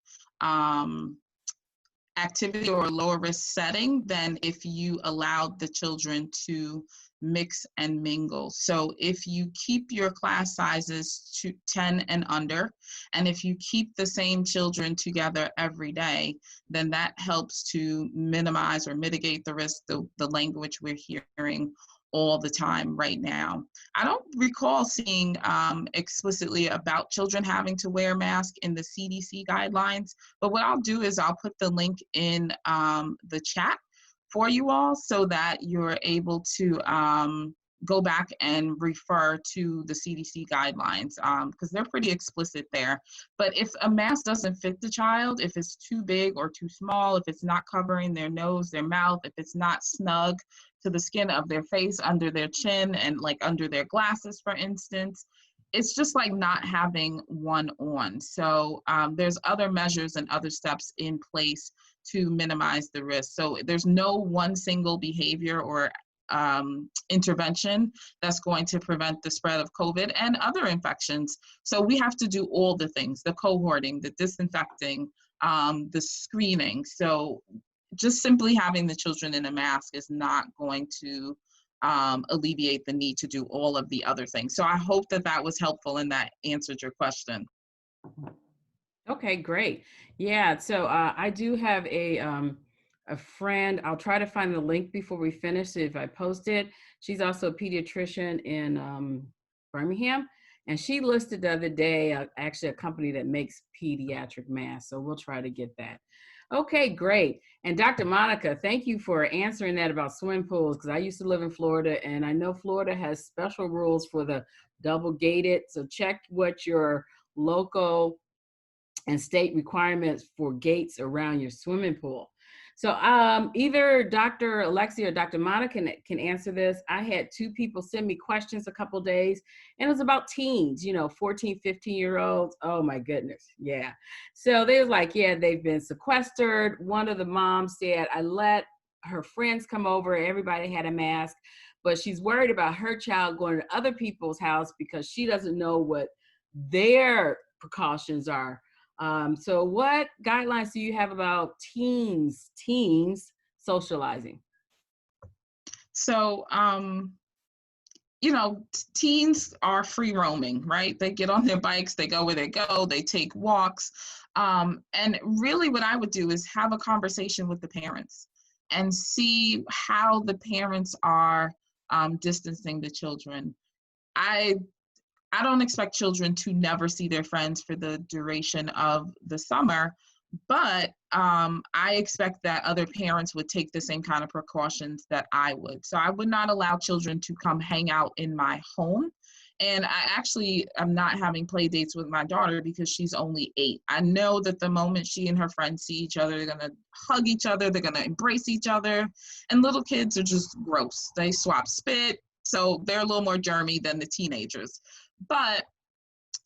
activity or a lower risk setting than if you allowed the children to mix and mingle. So if you keep your class sizes to 10 and under, and if you keep the same children together every day, then that helps to minimize or mitigate the risk, the language we're hearing all the time right now. I don't recall seeing explicitly about children having to wear masks in the CDC guidelines, but what I'll do is I'll put the link in the chat for you all so that you're able to go back and refer to the CDC guidelines, because they're pretty explicit there. But if a mask doesn't fit the child, if it's too big or too small, if it's not covering their nose, their mouth, if it's not snug to the skin of their face, under their chin, and like under their glasses, for instance, it's just like not having one on. So there's other measures and other steps in place to minimize the risk. So there's no one single behavior or intervention that's going to prevent the spread of COVID and other infections. So we have to do all the things, the cohorting, the disinfecting, the screening. So just simply having the children in a mask is not going to alleviate the need to do all of the other things. So I hope that that was helpful and that answered your question. Okay, great. Yeah, so I do have a friend. I'll try to find the link before we finish if I post it. She's also a pediatrician in Birmingham, and she listed the other day actually a company that makes pediatric masks. So we'll try to get that. Okay, great. And Dr. Monica, thank you for answering that about swimming pools because I used to live in Florida, and I know Florida has special rules for the double gated. So check what your local and state requirements for gates around your swimming pool. So either Dr. Alexea or Dr. Monica can answer this. I had two people send me questions a couple days, and it was about teens, 14, 15-year-olds. Oh my goodness, yeah. So they was like, yeah, they've been sequestered. One of the moms said, I let her friends come over, everybody had a mask, but she's worried about her child going to other people's house because she doesn't know what their precautions are. So what guidelines do you have about teens socializing? So, teens are free roaming, right? They get on their bikes, they go where they go, they take walks. And really what I would do is have a conversation with the parents and see how the parents are distancing the children. I don't expect children to never see their friends for the duration of the summer, but I expect that other parents would take the same kind of precautions that I would. So I would not allow children to come hang out in my home. And I actually am not having play dates with my daughter because she's only 8. I know that the moment she and her friends see each other, they're going to hug each other, they're going to embrace each other. And little kids are just gross. They swap spit. So they're a little more germy than the teenagers. But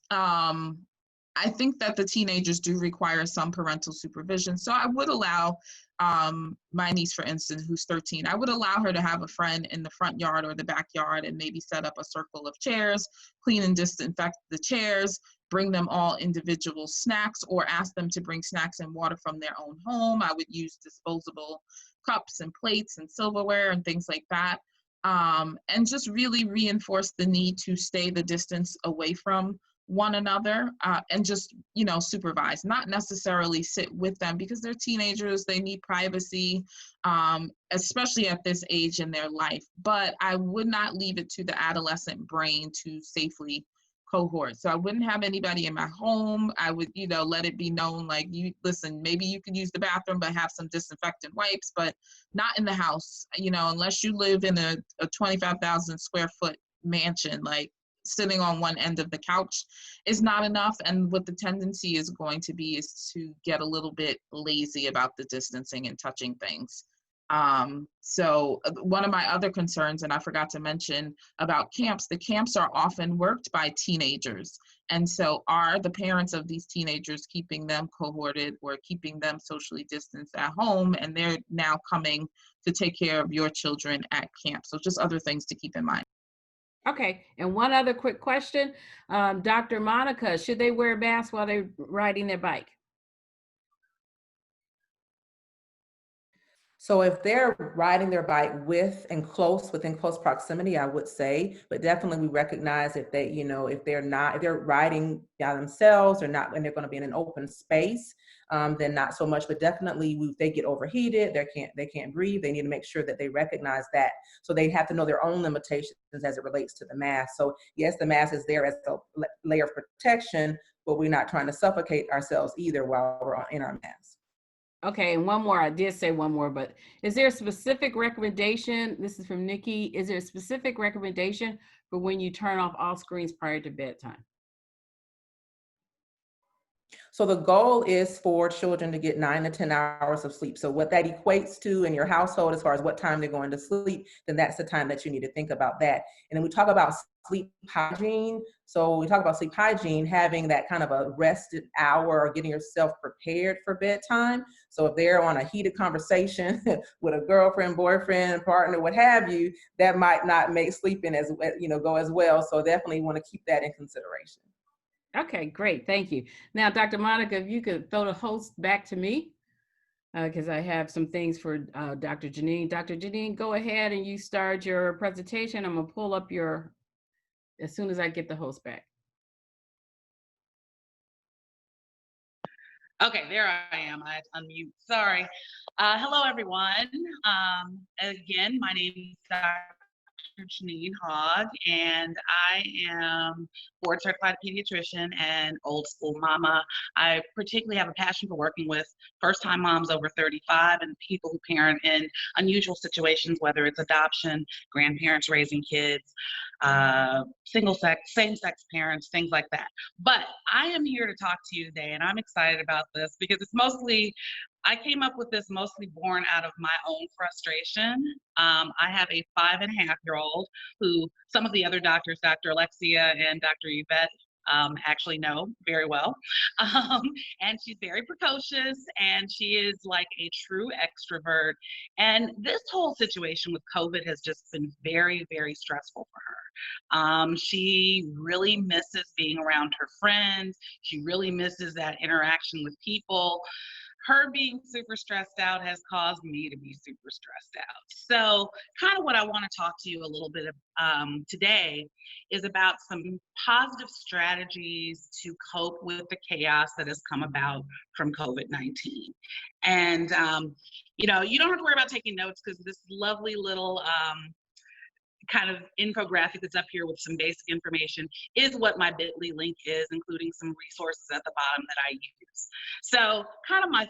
I think that the teenagers do require some parental supervision. So I would allow my niece, for instance, who's 13, I would allow her to have a friend in the front yard or the backyard and maybe set up a circle of chairs, clean and disinfect the chairs, bring them all individual snacks or ask them to bring snacks and water from their own home. I would use disposable cups and plates and silverware and things like that. And just really reinforce the need to stay the distance away from one another and just, supervise, not necessarily sit with them because they're teenagers, they need privacy, especially at this age in their life. But I would not leave it to the adolescent brain to safely cohort. So I wouldn't have anybody in my home. I would, let it be known, like, you listen, maybe you could use the bathroom, but have some disinfectant wipes, but not in the house, unless you live in a 25,000 square foot mansion, like sitting on one end of the couch is not enough. And what the tendency is going to be is to get a little bit lazy about the distancing and touching things. So one of my other concerns, and I forgot to mention about camps, the camps are often worked by teenagers. And so are the parents of these teenagers keeping them cohorted or keeping them socially distanced at home? And they're now coming to take care of your children at camp. So just other things to keep in mind. Okay, and one other quick question. Dr. Monica, should they wear masks while they're riding their bike? So if they're riding their bike within close proximity, I would say, but definitely we recognize if they, if they're riding by themselves or not, and they're going to be in an open space, then not so much, but definitely if they get overheated, they can't breathe. They need to make sure that they recognize that. So they have to know their own limitations as it relates to the mask. So yes, the mask is there as a layer of protection, but we're not trying to suffocate ourselves either while we're in our mask. Okay, and one more. I did say one more, but is there a specific recommendation? This is from Nikki. Is there a specific recommendation for when you turn off all screens prior to bedtime? So the goal is for children to get 9 to 10 hours of sleep. So what that equates to in your household as far as what time they're going to sleep, then that's the time that you need to think about that. And then we talk about sleep hygiene. So we talk about sleep hygiene, having that kind of a rested hour or getting yourself prepared for bedtime. So if they're on a heated conversation with a girlfriend, boyfriend, partner, what have you, that might not make sleeping as go as well. So definitely want to keep that in consideration. Okay, great. Thank you. Now, Dr. Monica, if you could throw the host back to me. because I have some things for Dr. Jeannine. Dr. Jeannine, go ahead and you start your presentation. I'm gonna pull up your, as soon as I get the host back. Okay, there I am. I had to unmute. Sorry. Hello, everyone. Again, my name is Dr. Jeannine Hogg, and I am board certified pediatrician and old school mama. I particularly have a passion for working with first time moms over 35 and people who parent in unusual situations, whether it's adoption, grandparents raising kids, single sex, same sex parents, things like that. But I am here to talk to you today, and I'm excited about this because it's mostly, I came up with this mostly born out of my own frustration. I have a 5.5-year-old who some of the other doctors, Dr. Alexea and Dr. Yvette, actually know very well. And she's very precocious and she is like a true extrovert. And this whole situation with COVID has just been very, very stressful for her. She really misses being around her friends. She really misses that interaction with people. Her being super stressed out has caused me to be super stressed out. So kind of what I want to talk to you a little bit today is about some positive strategies to cope with the chaos that has come about from COVID-19. And, you know, you don't have to worry about taking notes because this lovely little kind of infographic that's up here with some basic information is what my bit.ly link is, including some resources at the bottom that I use. So kind of my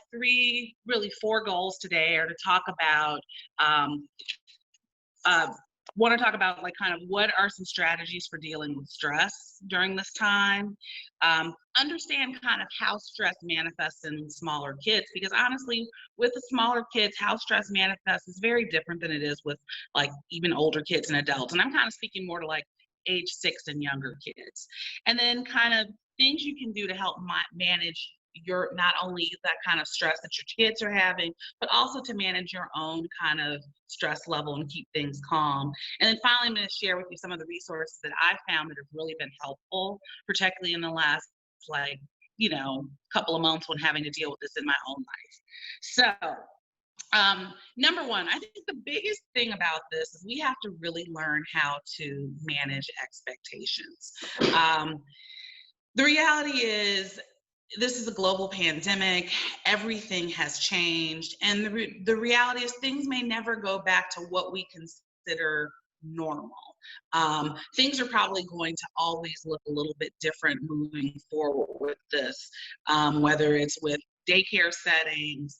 four goals today are to talk about want to talk about like kind of what are some strategies for dealing with stress during this time, understand kind of how stress manifests in smaller kids, because honestly with the smaller kids how stress manifests is very different than it is with like even older kids and adults, and I'm kind of speaking more to like age 6 and younger kids. And then kind of things you can do to help manage your, not only that kind of stress that your kids are having, but also to manage your own kind of stress level and keep things calm. And then finally, I'm going to share with you some of the resources that I found that have really been helpful, particularly in the last, like, you know, couple of months when having to deal with this in my own life. So, number one, I think the biggest thing about this is we have to really learn how to manage expectations. The reality is, this is a global pandemic. Everything has changed. And the reality is things may never go back to what we consider normal. Things are probably going to always look a little bit different moving forward with this, whether it's with daycare settings,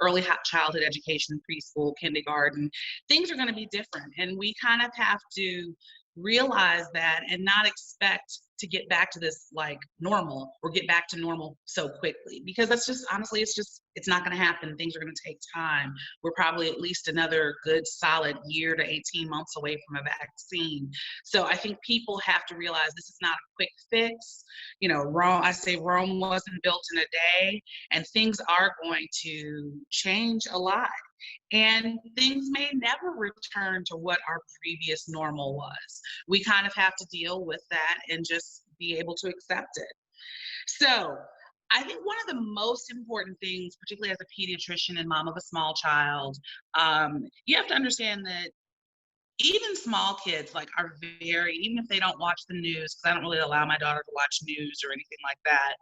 early childhood education, preschool, kindergarten. Things are going to be different. And we kind of have to realize that and not expect to get back to this like normal or get back to normal so quickly, because that's just honestly it's not going to happen. Things are going to take time. We're probably at least another good solid year to 18 months away from a vaccine. So I think people have to realize this is not a quick fix. You know, Rome wasn't built in a day, and things are going to change a lot. And things may never return to what our previous normal was. We kind of have to deal with that and just be able to accept it. So I think one of the most important things, particularly as a pediatrician and mom of a small child, you have to understand that even small kids like are even if they don't watch the news, because I don't really allow my daughter to watch news or anything like that.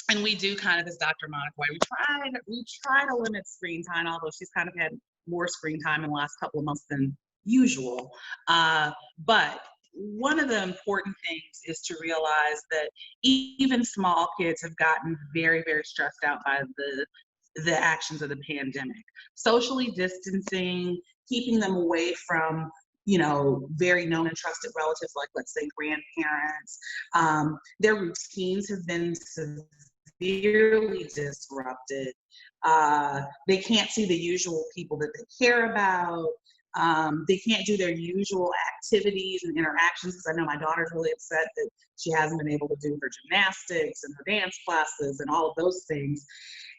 And we do kind of, as Dr. Monica, we try to limit screen time, although she's kind of had more screen time in the last couple of months than usual. But one of the important things is to realize that even small kids have gotten very, very stressed out by the actions of the pandemic. Socially distancing, keeping them away from, you know, very known and trusted relatives, like let's say grandparents. Their routines have been severely disrupted. They can't see the usual people that they care about. They can't do their usual activities and interactions, because I know my daughter's really upset that she hasn't been able to do her gymnastics and her dance classes and all of those things.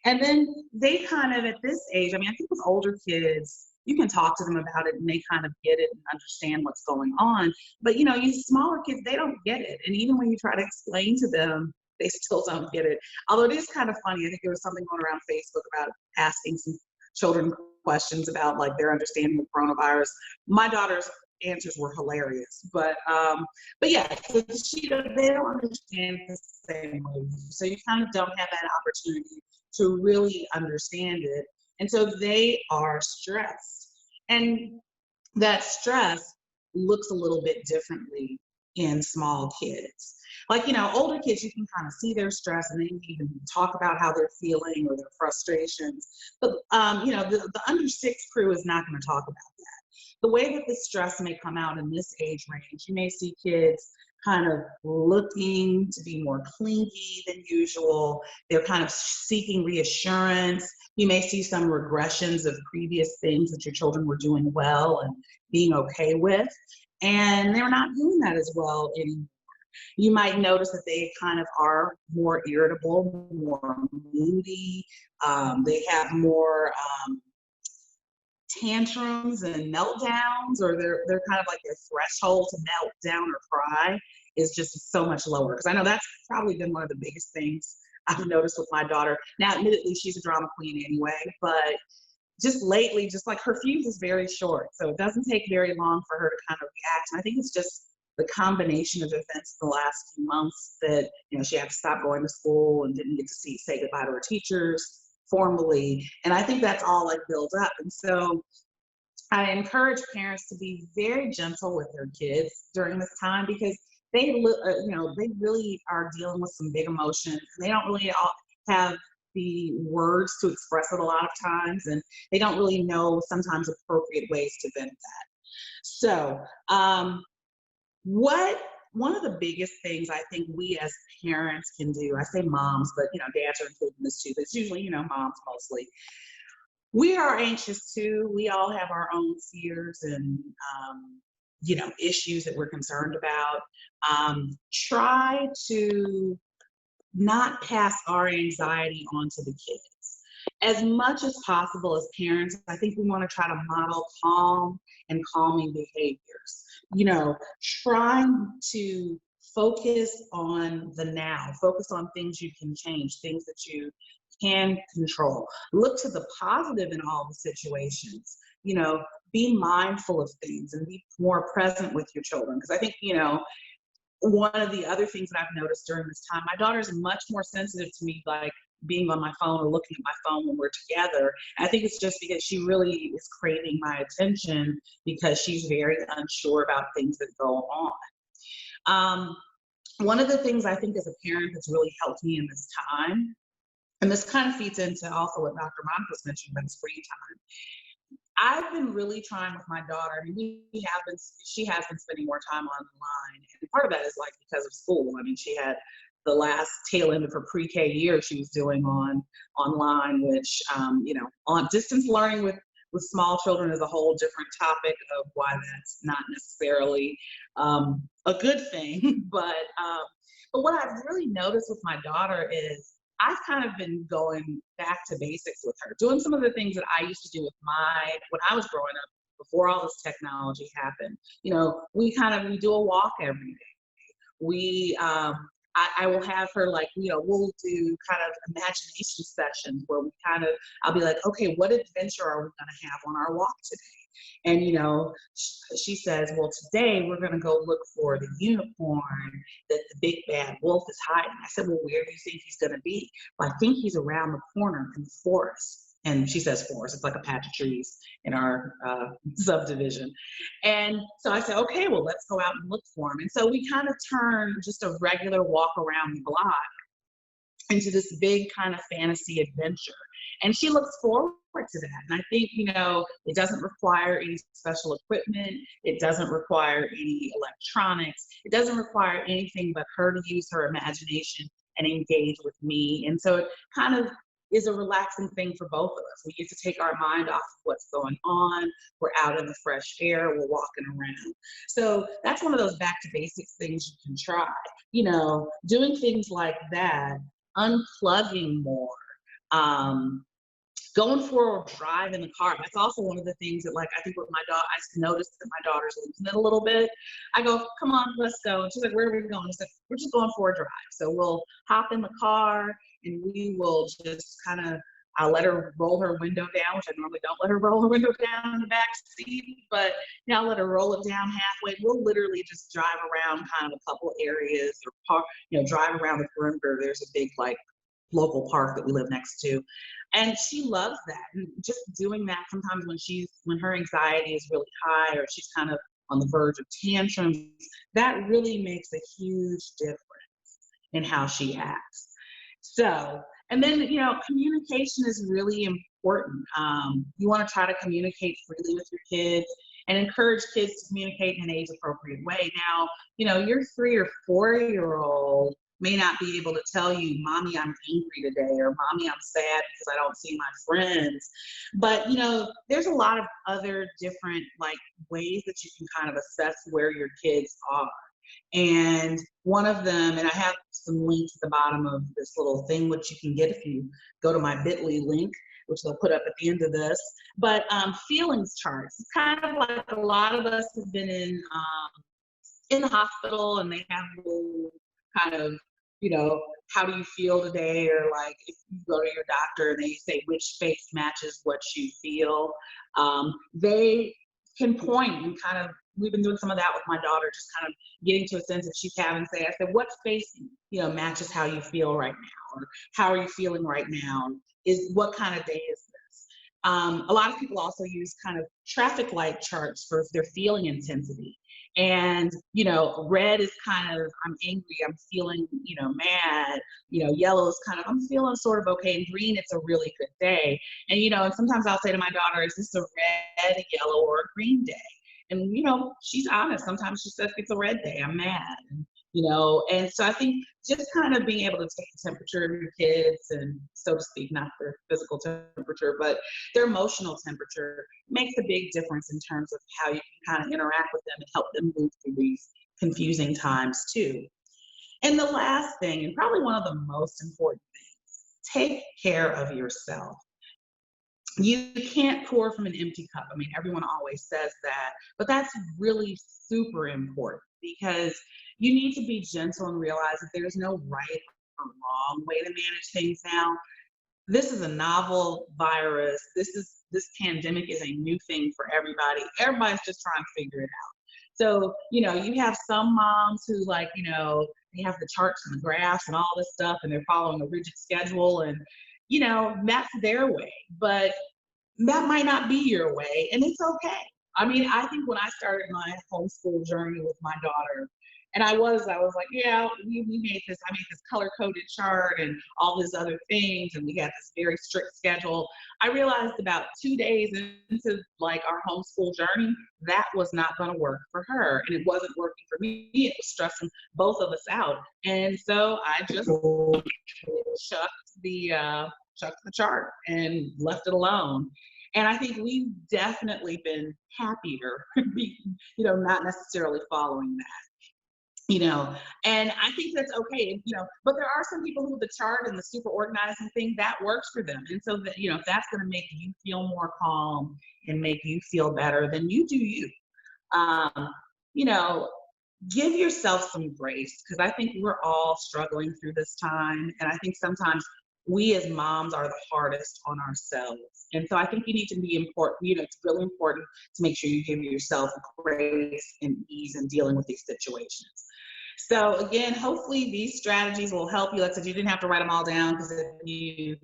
And then they kind of, at this age, I mean, I think with older kids, you can talk to them about it and they kind of get it and understand what's going on. But, you know, you smaller kids, they don't get it. And even when you try to explain to them, they still don't get it. Although it is kind of funny. I think there was something going around Facebook about asking some children questions about like their understanding of coronavirus. My daughter's answers were hilarious, but yeah, so they don't understand the same way. So you kind of don't have that opportunity to really understand it, and so they are stressed, and that stress looks a little bit differently in small kids. Like, older kids, you can kind of see their stress and they can even talk about how they're feeling or their frustrations. But, the under 6 crew is not going to talk about that. The way that the stress may come out in this age range, you may see kids kind of looking to be more clingy than usual. They're kind of seeking reassurance. You may see some regressions of previous things that your children were doing well and being okay with, and they're not doing that as well anymore. You might notice that they kind of are more irritable, more moody. They have more tantrums and meltdowns, or they're kind of like their threshold to melt down or cry is just so much lower. Because I know that's probably been one of the biggest things I've noticed with my daughter. Now, admittedly, she's a drama queen anyway, but just lately, just like her fuse is very short. So it doesn't take very long for her to kind of react. And I think it's just the combination of events the last few months that, she had to stop going to school and didn't get to say goodbye to her teachers formally. And I think that's all like built up. And so I encourage parents to be very gentle with their kids during this time, because they really are dealing with some big emotions. They don't really have the words to express it a lot of times, and they don't really know sometimes appropriate ways to vent that. So one of the biggest things I think we as parents can do, I say moms, but dads are included in this too, but it's usually, moms mostly. We are anxious too. We all have our own fears and, issues that we're concerned about. Try to not pass our anxiety onto the kids. As much as possible as parents, I think we want to try to model calm and calming behaviors. Trying to focus on the now, focus on things you can change, things that you can control. Look to the positive in all the situations. Be mindful of things and be more present with your children. Because I think, one of the other things that I've noticed during this time, my daughter's much more sensitive to me, like being on my phone or looking at my phone when we're together. And I think it's just because she really is craving my attention, because she's very unsure about things that go on. One of the things I think as a parent that's really helped me in this time, and this kind of feeds into also what Dr. Monica's mentioned about screen time. I've been really trying with my daughter. I mean, she has been spending more time online. And part of that is like because of school. I mean, she had the last tail end of her pre-K year she was doing online, which, on distance learning with small children is a whole different topic of why that's not necessarily a good thing. But what I've really noticed with my daughter is I've kind of been going back to basics with her, doing some of the things that I used to do when I was growing up, before all this technology happened. We do a walk every day. I will have her we'll do kind of imagination sessions where I'll be like, okay, what adventure are we going to have on our walk today? And, she says, well, today we're going to go look for the unicorn that the big bad wolf is hiding. I said, well, where do you think he's going to be? Well, I think he's around the corner in the forest. And she says forest. It's like a patch of trees in our subdivision. And so I said, okay, well, let's go out and look for him. And so we kind of turned just a regular walk around the block into this big kind of fantasy adventure. And she looks forward to that. And I think, it doesn't require any special equipment. It doesn't require any electronics. It doesn't require anything but her to use her imagination and engage with me. And so it kind of is a relaxing thing for both of us. We get to take our mind off of what's going on. We're out in the fresh air. We're walking around. So that's one of those back to basics things you can try. Doing things like that, unplugging more, Going for a drive in the car. That's also one of the things that, like, I think with my daughter, I noticed that my daughter's losing it a little bit. I go, come on, let's go. And she's like, where are we going? I said, we're just going for a drive. So we'll hop in the car and we will just kind of, I'll let her roll her window down, which I normally don't let her roll her window down in the back seat, but I'll let her roll it down halfway. We'll literally just drive around kind of a couple areas or park, drive around the perimeter. There's a big, like, local park that we live next to. And she loves that. And just doing that sometimes when her anxiety is really high or she's kind of on the verge of tantrums, that really makes a huge difference in how she acts. So, and then, communication is really important. You want to try to communicate freely with your kids and encourage kids to communicate in an age-appropriate way. Now, your 3 or 4-year-old may not be able to tell you, Mommy, I'm angry today, or Mommy, I'm sad because I don't see my friends. But, there's a lot of other different, like, ways that you can kind of assess where your kids are. And one of them, and I have some links at the bottom of this little thing, which you can get if you go to my bit.ly link, which they'll put up at the end of this, but feelings charts. It's kind of like a lot of us have been in the hospital and they have little kind of, how do you feel today? Or like if you go to your doctor and they say which face matches what you feel, they can point and kind of, we've been doing some of that with my daughter, just kind of getting to a sense if she's having, say, I said, what face, matches how you feel right now? Or how are you feeling right now? What kind of day is this? A lot of people also use kind of traffic light charts for their feeling intensity. And, red is kind of, I'm angry, I'm feeling, mad, yellow is kind of, I'm feeling sort of okay, and green, it's a really good day. And, and sometimes I'll say to my daughter, is this a red, a yellow, or a green day? And, she's honest. Sometimes she says it's a red day, I'm mad. And so I think just kind of being able to take the temperature of your kids and, so to speak, not their physical temperature, but their emotional temperature makes a big difference in terms of how you can kind of interact with them and help them move through these confusing times too. And the last thing, and probably one of the most important things, take care of yourself. You can't pour from an empty cup. I mean, everyone always says that, but that's really super important because you need to be gentle and realize that there's no right or wrong way to manage things now. This is a novel virus. This pandemic is a new thing for everybody. Everybody's just trying to figure it out. So, you have some moms who they have the charts and the graphs and all this stuff and they're following a rigid schedule and, that's their way, but that might not be your way, and it's okay. I mean, I think when I started my homeschool journey with my daughter, and I was like, yeah, we made this, I made this color-coded chart and all these other things, and we had this very strict schedule. I realized about 2 days into like our homeschool journey, that was not gonna work for her, and it wasn't working for me. It was stressing both of us out. And so I just chucked the chart and left it alone. And I think we've definitely been happier, not necessarily following that. And I think that's okay, but there are some people who the chart and the super organizing thing, that works for them. And so that, if that's going to make you feel more calm and make you feel better, then you do you. Give yourself some grace, because I think we're all struggling through this time. And I think sometimes we as moms are the hardest on ourselves. And so I think you need to be important, it's really important to make sure you give yourself grace and ease in dealing with these situations. So again, hopefully these strategies will help you. Like I said, you didn't have to write them all down, because if you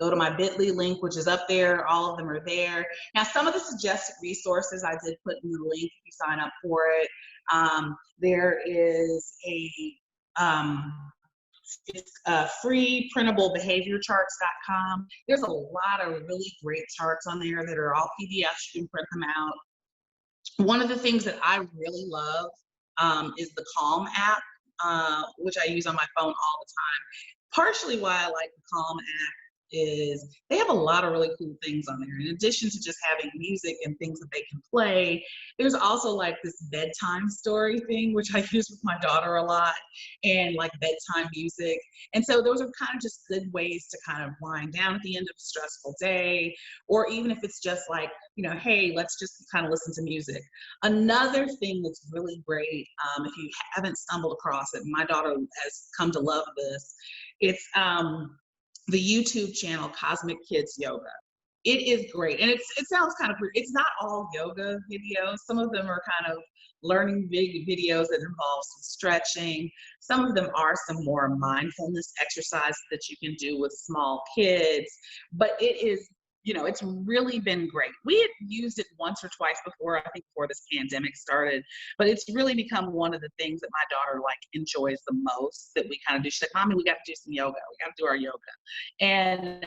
go to my bit.ly link, which is up there, all of them are there. Now, some of the suggested resources I did put in the link if you sign up for it. There is it's free printable behaviorcharts.com. There's a lot of really great charts on there that are all PDFs. You can print them out. One of the things that I really love is the Calm app, which I use on my phone all the time. Partially why I like the Calm app is they have a lot of really cool things on there. In addition to just having music and things that they can play, there's also like this bedtime story thing, which I use with my daughter a lot, and like bedtime music. And so those are kind of just good ways to kind of wind down at the end of a stressful day, or even if it's just like, hey, let's just kind of listen to music. Another thing that's really great, if you haven't stumbled across it, my daughter has come to love this, it's the YouTube channel Cosmic Kids Yoga. It is great. And it sounds kind of weird. It's not all yoga videos. Some of them are kind of learning big videos that involve some stretching. Some of them are some more mindfulness exercises that you can do with small kids. But it is, it's really been great. We had used it once or twice before, I think before this pandemic started, but it's really become one of the things that my daughter like enjoys the most, that we kind of do. She's like, Mommy, we got to do some yoga. We got to do our yoga. And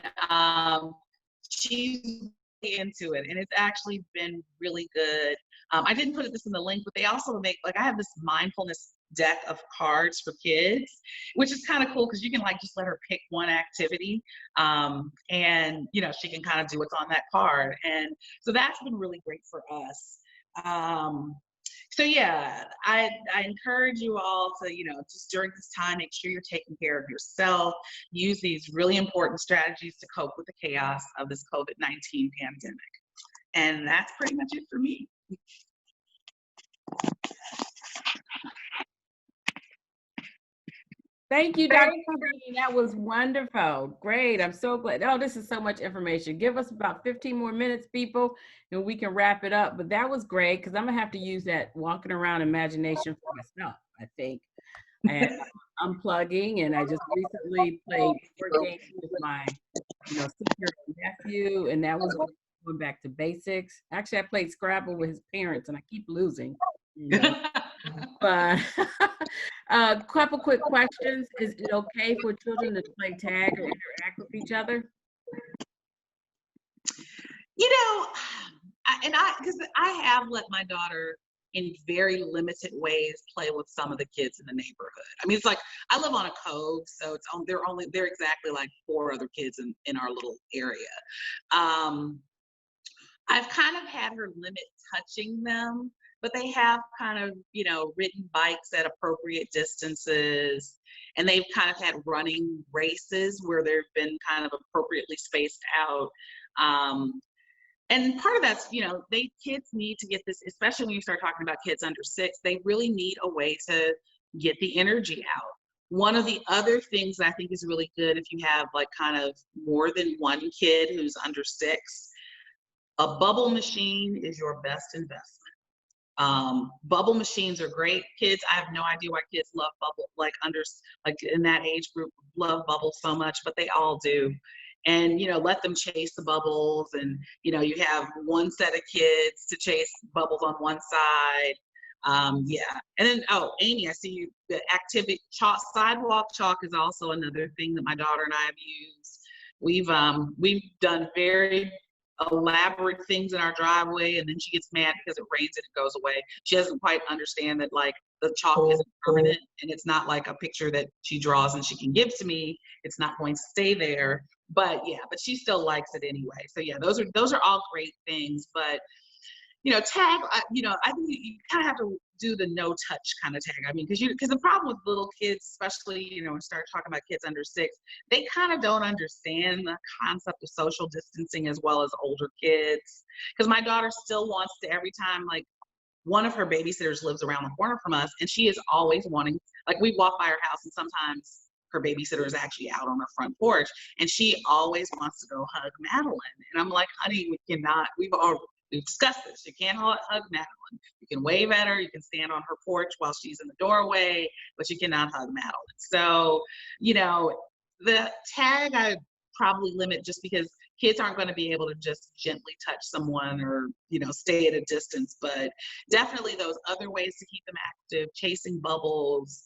she's really into it, and it's actually been really good. I didn't put this in the link, but they also make, like, I have this mindfulness deck of cards for kids, which is kind of cool because you can like just let her pick one activity, and she can kind of do what's on that card, and so that's been really great for us. So yeah, I encourage you all to, just during this time, make sure you're taking care of yourself. Use these really important strategies to cope with the chaos of this COVID-19 pandemic. And that's pretty much it for me. Thank you, Dr. Jeannine. That was wonderful. Great. I'm so glad. Oh, this is so much information. Give us about 15 more minutes, people, and we can wrap it up. But that was great, because I'm going to have to use that walking around imagination for myself, I think. And unplugging. And I just recently played board games with my 6-year-old nephew, and that was going back to basics. Actually, I played Scrabble with his parents, and I keep losing. But a couple quick questions. Is it okay for children to play tag or interact with each other? Because I have let my daughter in very limited ways play with some of the kids in the neighborhood. I mean, it's like, I live on a cove, so they're exactly like 4 other kids in our little area. I've kind of had her limit touching them, but they have kind of, ridden bikes at appropriate distances, and they've kind of had running races where they've been kind of appropriately spaced out. And part of that's, kids need to get this, especially when you start talking about kids under 6, they really need a way to get the energy out. One of the other things that I think is really good, if you have like kind of more than one kid who's under 6, a bubble machine is your best investment. Bubble machines are great. Kids, I have no idea why kids love bubble, like in that age group, love bubbles so much, but they all do. And, let them chase the bubbles, and, you have one set of kids to chase bubbles on one side. Yeah. And then, Amy, I see you, the activity sidewalk chalk is also another thing that my daughter and I have used. We've done very elaborate things in our driveway, and then she gets mad because it rains and it goes away. She doesn't quite understand that like the chalk isn't permanent, and it's not like a picture that she draws and she can give to me. It's not going to stay there. But yeah, but she still likes it anyway. So yeah, those are all great things. But tag, I think you kind of have to do the no touch kind of tag. I mean, because the problem with little kids, especially, when you start talking about kids under 6, they kind of don't understand the concept of social distancing as well as older kids. Because my daughter still wants to, every time, like, one of her babysitters lives around the corner from us, and she is always wanting, like, we walk by her house, and sometimes her babysitter is actually out on her front porch, and she always wants to go hug Madeline. And I'm like, honey, we cannot, we've discussed this. You can't hug Madeline. You can wave at her, you can stand on her porch while she's in the doorway, but you cannot hug Madeline. So, the tag I probably limit, just because kids aren't going to be able to just gently touch someone or, stay at a distance. But definitely those other ways to keep them active, chasing bubbles,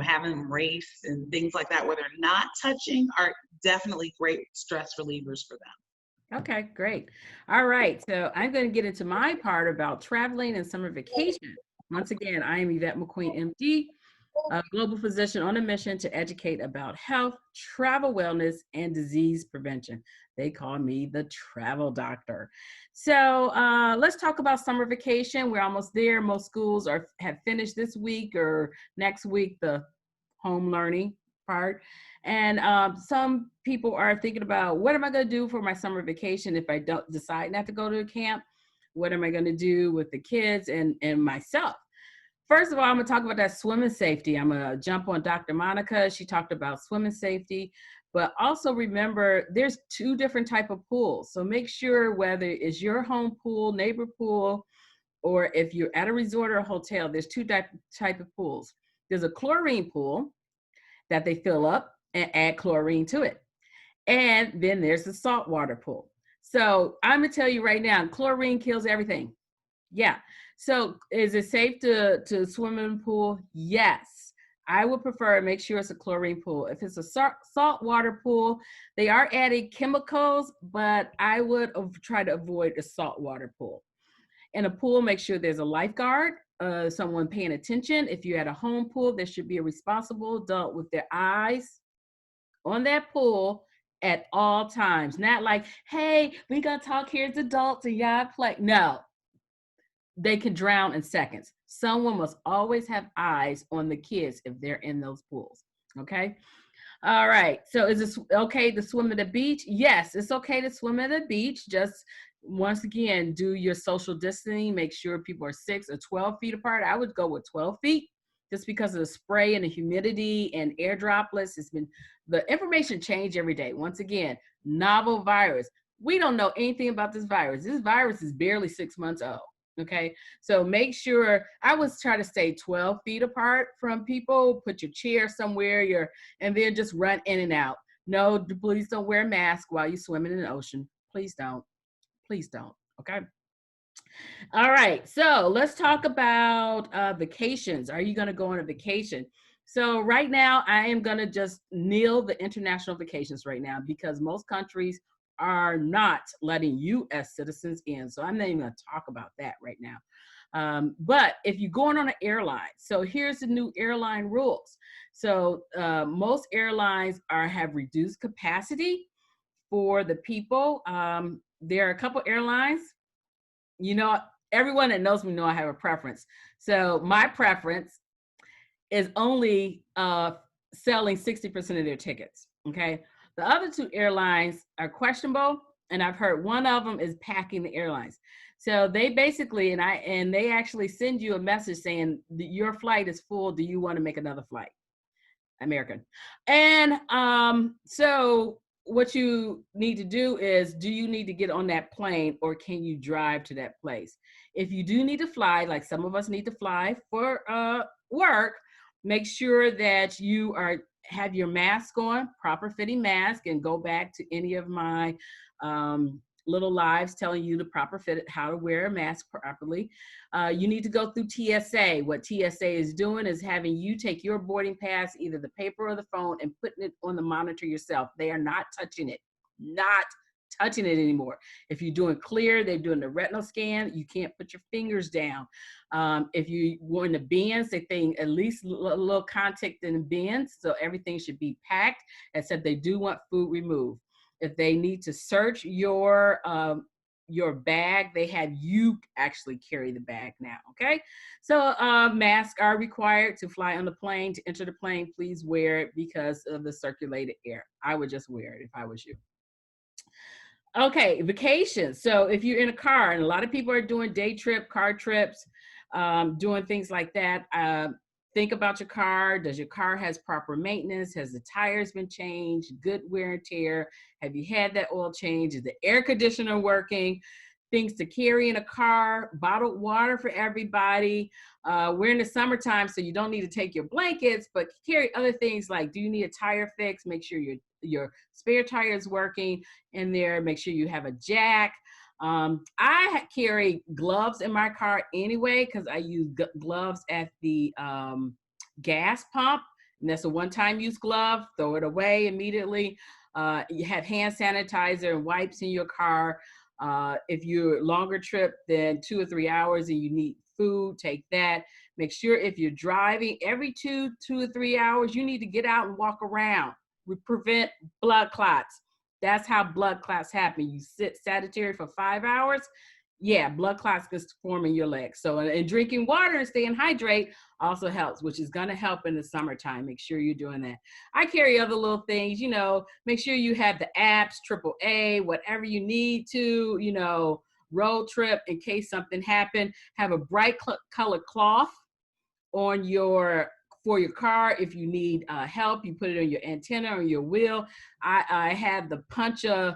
having them race and things like that where they're not touching, are definitely great stress relievers for them. Okay, great. All right, so I'm going to get into my part about traveling and summer vacation. Once again, I am Yvette McQueen, MD, a global physician on a mission to educate about health, travel wellness, and disease prevention. They call me the travel doctor. So let's talk about summer vacation. We're almost there. Most schools have finished this week or next week, the home learning part. And some people are thinking about, what am I going to do for my summer vacation if I don't decide not to go to a camp? What am I going to do with the kids and myself? First of all, I'm going to talk about that swimming safety. I'm going to jump on Dr. Monica. She talked about swimming safety, but also remember there's two different type of pools. So make sure whether it's your home pool, neighbor pool, or if you're at a resort or a hotel, there's two type of pools. There's a chlorine pool that they fill up and add chlorine to it. And then there's the saltwater pool. So I'm going to tell you right now, chlorine kills everything. Yeah. So is it safe to swim in a pool? Yes. I would prefer make sure it's a chlorine pool. If it's a saltwater pool, they are adding chemicals, but I would try to avoid a saltwater pool. In a pool, make sure there's a lifeguard, someone paying attention. If you're at a home pool, there should be a responsible adult with their eyes on that pool at all times. Not like, hey, we gonna talk here as adults and y'all play. No, they can drown in seconds. Someone must always have eyes on the kids if they're in those pools. Okay. All right. So is it okay to swim at the beach? Yes, it's okay to swim at the beach. Just once again, do your social distancing. Make sure people are 6 or 12 feet apart. I would go with 12 feet just because of the spray and the humidity and air droplets. The information change every day. Once again, novel virus. We don't know anything about this virus. This virus is barely 6 months old. Okay, so make sure, I would try to stay 12 feet apart from people, put your chair somewhere, and then just run in and out. No, please don't wear a mask while you're swimming in the ocean. Please don't. Please don't. Okay. All right, so let's talk about vacations. Are you going to go on a vacation? So right now, I am going to just kneel the international vacations right now because most countries are not letting U.S. citizens in. So I'm not even going to talk about that right now. But if you're going on an airline, so here's the new airline rules. So most airlines have reduced capacity for the people. There are a couple airlines, everyone that knows me know I have a preference. So my preference is only selling 60% of their tickets, okay? The other two airlines are questionable, and I've heard one of them is packing the airlines. So they basically, and they actually send you a message saying your flight is full. Do you want to make another flight? American. And so what you need to do is, do you need to get on that plane or can you drive to that place? If you do need to fly, like some of us need to fly for work, make sure that you have your mask on, proper fitting mask, and go back to any of my little lives telling you the proper fit, how to wear a mask properly. You need to go through TSA. What TSA is doing is having you take your boarding pass, either the paper or the phone, and putting it on the monitor yourself. They are not touching it, anymore. If you're doing clear, they're doing the retinal scan. You can't put your fingers down. If you were in the bins, they think at least a little contact in the bins, so everything should be packed, except they do want food removed. If they need to search your bag, they have you actually carry the bag now, okay? So masks are required to fly on the plane. To enter the plane, please wear it because of the circulated air. I would just wear it if I was you. Okay, vacations. So if you're in a car, and a lot of people are doing day trip, car trips, doing things like that, think about your car. Does your car has proper maintenance? Has the tires been changed? Good wear and tear? Have you had that oil change? Is the air conditioner working? Things to carry in a car, bottled water for everybody. We're in the summertime, so you don't need to take your blankets, but carry other things like, do you need a tire fix? Make sure your spare tire is working in there. Make sure you have a jack. I carry gloves in my car anyway, because I use gloves at the gas pump, and that's a one-time use glove. Throw it away immediately. You have hand sanitizer and wipes in your car. If you're longer trip than 2 or 3 hours and you need food, take that. Make sure if you're driving every 2 to 3 hours, you need to get out and walk around. We prevent blood clots. That's how blood clots happen. You sit sedentary for 5 hours, yeah, blood clots can form in your legs. So, and drinking water and staying hydrated also helps, which is going to help in the summertime. Make sure you're doing that. I carry other little things, make sure you have the apps, AAA, whatever you need to, road trip in case something happened. Have a bright colored cloth on for your car. If you need help, you put it on your antenna or your wheel. I have the puncher.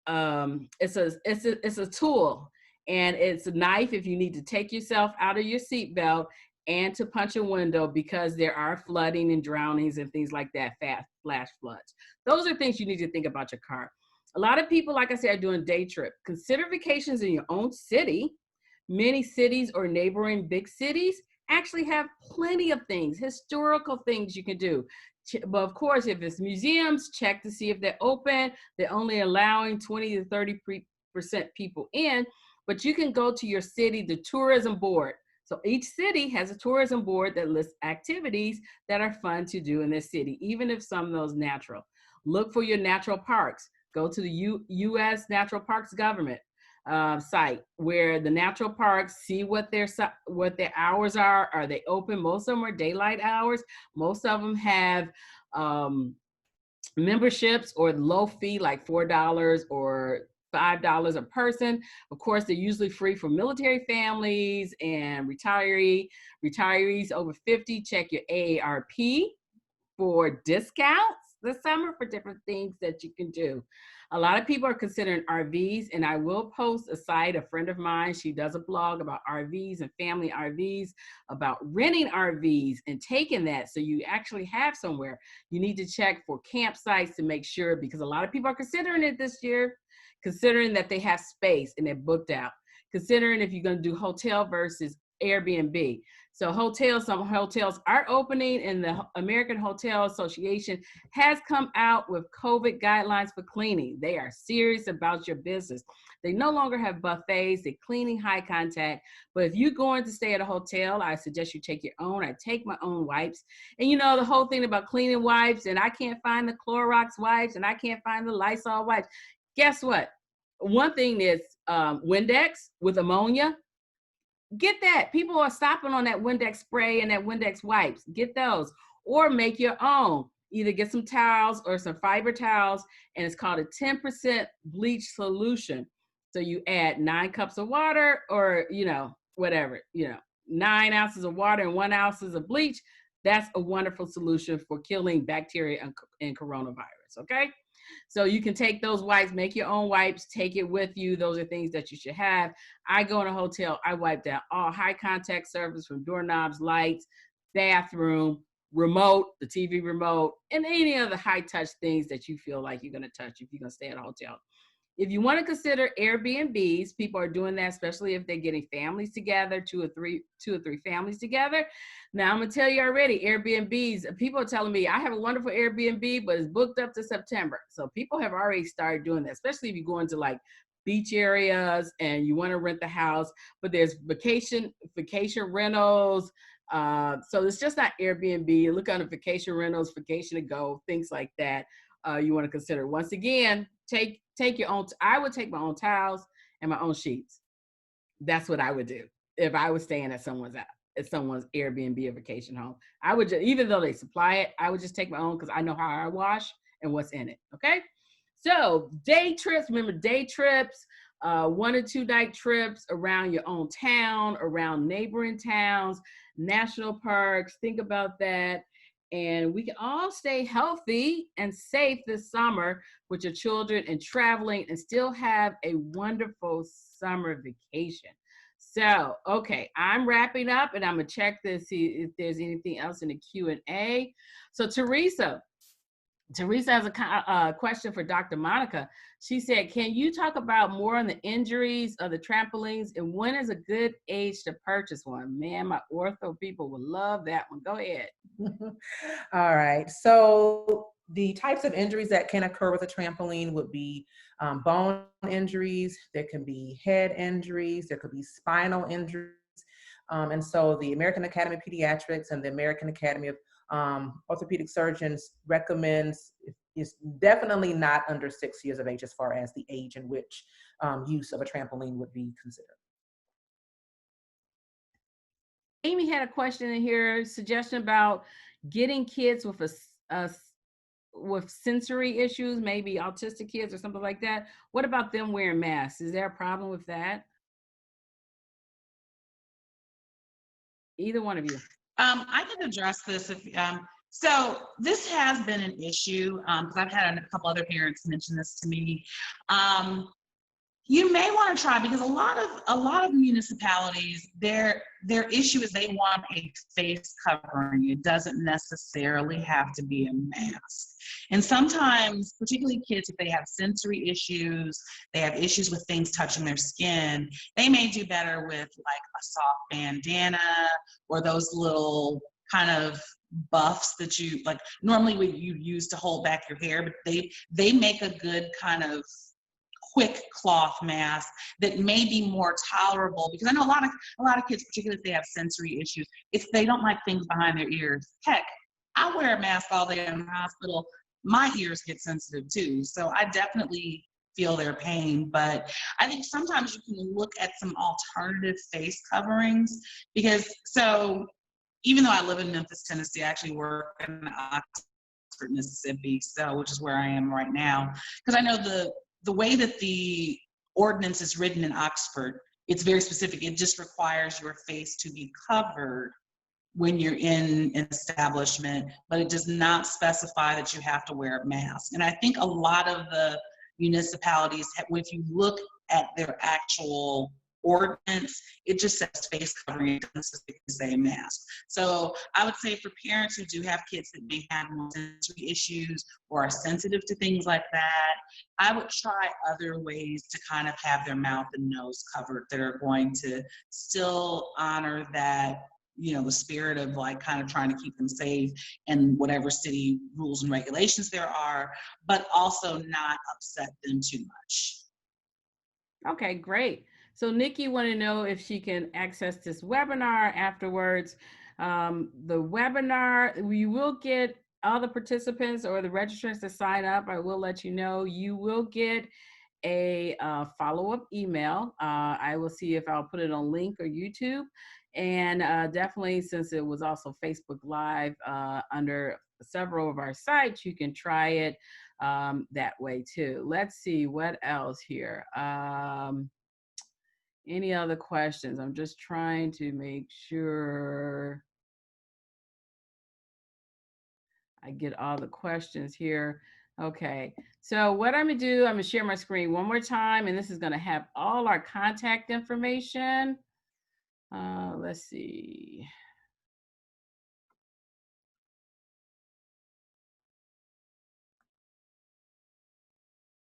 It's a tool, and it's a knife if you need to take yourself out of your seatbelt and to punch a window because there are flooding and drownings and things like that, flash floods. Those are things you need to think about your car. A lot of people, like I said, are doing day trip. Consider vacations in your own city. Many cities or neighboring big cities actually have plenty of things, historical things you can do. But of course, if it's museums, check to see if they're open. They're only allowing 20 to 30% people in, but you can go to your city, the tourism board. So each city has a tourism board that lists activities that are fun to do in their city, even if some of those natural. Look for your natural parks. Go to the U.S. Natural Parks Government site where the natural parks, see what their hours are. Are they open? Most of them are daylight hours. Most of them have memberships or low fee, like $4 or $5 a person. Of course, they're usually free for military families and retirees over 50. Check your AARP for discounts this summer for different things that you can do. A lot of people are considering RVs, and I will post a site. A friend of mine, she does a blog about RVs and family RVs, about renting RVs and taking that so you actually have somewhere. You need to check for campsites to make sure, because a lot of people are considering it this year, considering that they have space and they're booked out, considering if you're going to do hotel versus Airbnb. So some hotels are opening, and the American Hotel Association has come out with COVID guidelines for cleaning. They are serious about your business. They no longer have buffets, they're cleaning high contact. But if you're going to stay at a hotel, I suggest you take your own. I take my own wipes. And the whole thing about cleaning wipes, and I can't find the Clorox wipes, and I can't find the Lysol wipes. Guess what? One thing is Windex with ammonia. Get that. People are stopping on that Windex spray and that Windex wipes. Get those, or make your own. Either get some towels or some fiber towels, and it's called a 10% bleach solution. So you add 9 cups of water, or whatever, 9 ounces of water and 1 ounce of bleach. That's a wonderful solution for killing bacteria and coronavirus. Okay. So you can take those wipes, make your own wipes, take it with you. Those are things that you should have. I go in a hotel, I wipe down all high contact surface, from doorknobs, lights, bathroom, remote, the TV remote, and any other high touch things that you feel like you're going to touch if you're going to stay at a hotel. If you want to consider Airbnbs, people are doing that, especially if they're getting families together, two or three families together. Now, I'm going to tell you already, Airbnbs, people are telling me, I have a wonderful Airbnb, but it's booked up to September. So people have already started doing that, especially if you go into like beach areas and you want to rent the house, but there's vacation rentals. So it's just not Airbnb. Look under vacation rentals, vacation to go, things like that. You want to consider. Once again, take your own. I would take my own towels and my own sheets. That's what I would do if I was staying at someone's Airbnb or vacation home. I would just, even though they supply it, I would just take my own, because I know how I wash and what's in it. Okay. So day trips. Remember, day trips, 1 or 2 night trips around your own town, around neighboring towns, national parks. Think about that. And we can all stay healthy and safe this summer with your children and traveling, and still have a wonderful summer vacation. So, okay, I'm wrapping up, and I'm gonna check to see if there's anything else in the Q&A. So Teresa has a question for Dr. Monica. She said, can you talk about more on the injuries of the trampolines, and when is a good age to purchase one? Man, my ortho people would love that one. Go ahead. All right. So The types of injuries that can occur with a trampoline would be bone injuries, there can be head injuries, there could be spinal injuries. And so the American Academy of Pediatrics and the American Academy of Orthopedic Surgeons recommends is definitely not under 6 years of age as far as the age in which use of a trampoline would be considered. Amy had a question in here, suggestion about getting kids with with sensory issues, maybe autistic kids or something like that. What about them wearing masks? Is there a problem with that? Either one of you. I can address this if so this has been an issue because I've had a couple other parents mention this to me. You may want to try, because a lot of municipalities, their issue is they want a face covering. It doesn't necessarily have to be a mask. And sometimes, particularly kids, if they have sensory issues, they have issues with things touching their skin, they may do better with like a soft bandana or those little kind of buffs that you like normally would you use to hold back your hair, but they make a good kind of quick cloth mask that may be more tolerable, because I know a lot of kids, particularly if they have sensory issues, if they don't like things behind their ears, heck, I wear a mask all day in the hospital, my ears get sensitive too. So I definitely feel their pain, but I think sometimes you can look at some alternative face coverings, because so even though I live in Memphis, Tennessee, I actually work in Oxford, Mississippi, so which is where I am right now, because I know the way that the ordinance is written in Oxford, it's very specific. It just requires your face to be covered when you're in an establishment, but it does not specify that you have to wear a mask. And I think a lot of the municipalities, if you look at their actual ordinance, it just says face covering, it doesn't say mask. So I would say for parents who do have kids that may have more sensory issues or are sensitive to things like that, I would try other ways to kind of have their mouth and nose covered that are going to still honor that, you know, the spirit of like kind of trying to keep them safe and whatever city rules and regulations there are, but also not upset them too much. Okay, great. So Nikki wanted to know if she can access this webinar afterwards. The webinar, we will get all the participants or the registrants to sign up. I will let you know. You will get a follow-up email. I will see if I'll put it on Link or YouTube. And definitely, since it was also Facebook Live under several of our sites, you can try it that way too. Let's see what else here. Any other questions? I'm just trying to make sure I get all the questions here. Okay, so what I'm gonna do, I'm gonna share my screen one more time, and this is gonna have all our contact information. Let's see.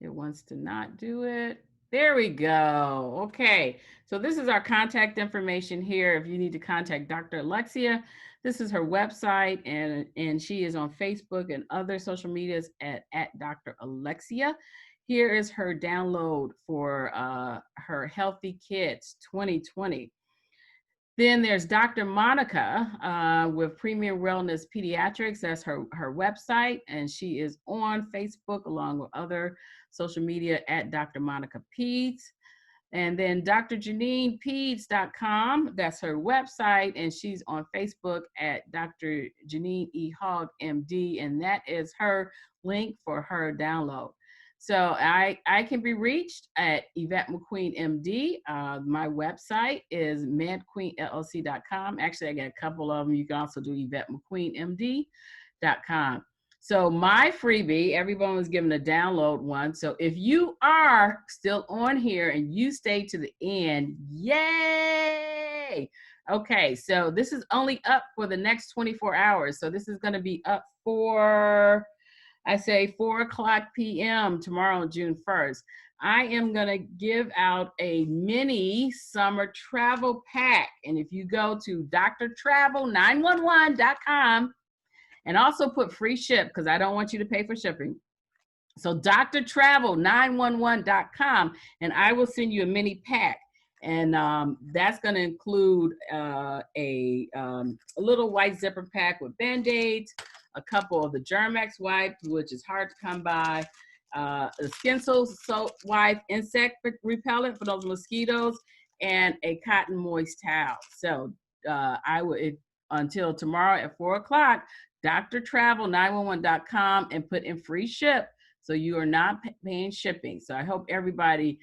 It wants to not do it. There we go. Okay, so this is our contact information here. If you need to contact Dr. Alexea, this is her website, and she is on Facebook and other social medias at Dr. Alexea. Here is her download for her Healthy Kids 2020. Then there's Dr. Monica with Premier Wellness Pediatrics. That's her website, and she is on Facebook along with other social media at Dr. Monica Peds. And then drjeannine.peds.com, that's her website, and she's on Facebook at Dr. Jeannine E. Hogg, MD, and that is her link for her download. So I can be reached at Yvette McQueen, MD. My website is medqueenllc.com. Actually, I got a couple of them. You can also do YvetteMcQueenMD.com. So my freebie, everyone was given a download one. So if you are still on here and you stay to the end, yay! Okay, so this is only up for the next 24 hours. So this is going to be up for, I say 4:00 p.m. tomorrow, June 1st. I am going to give out a mini summer travel pack. And if you go to drtravel911.com And also put free ship because I don't want you to pay for shipping. So drtravel911.com, and I will send you a mini pack. And that's going to include a little white zipper pack with Band-Aids, a couple of the Germ-X wipes, which is hard to come by, a Skin Soap wipe, insect repellent for those mosquitoes, and a cotton moist towel. So I will, until tomorrow at 4 o'clock, drtravel911.com, and put in free ship. So you are not paying shipping. So I hope everybody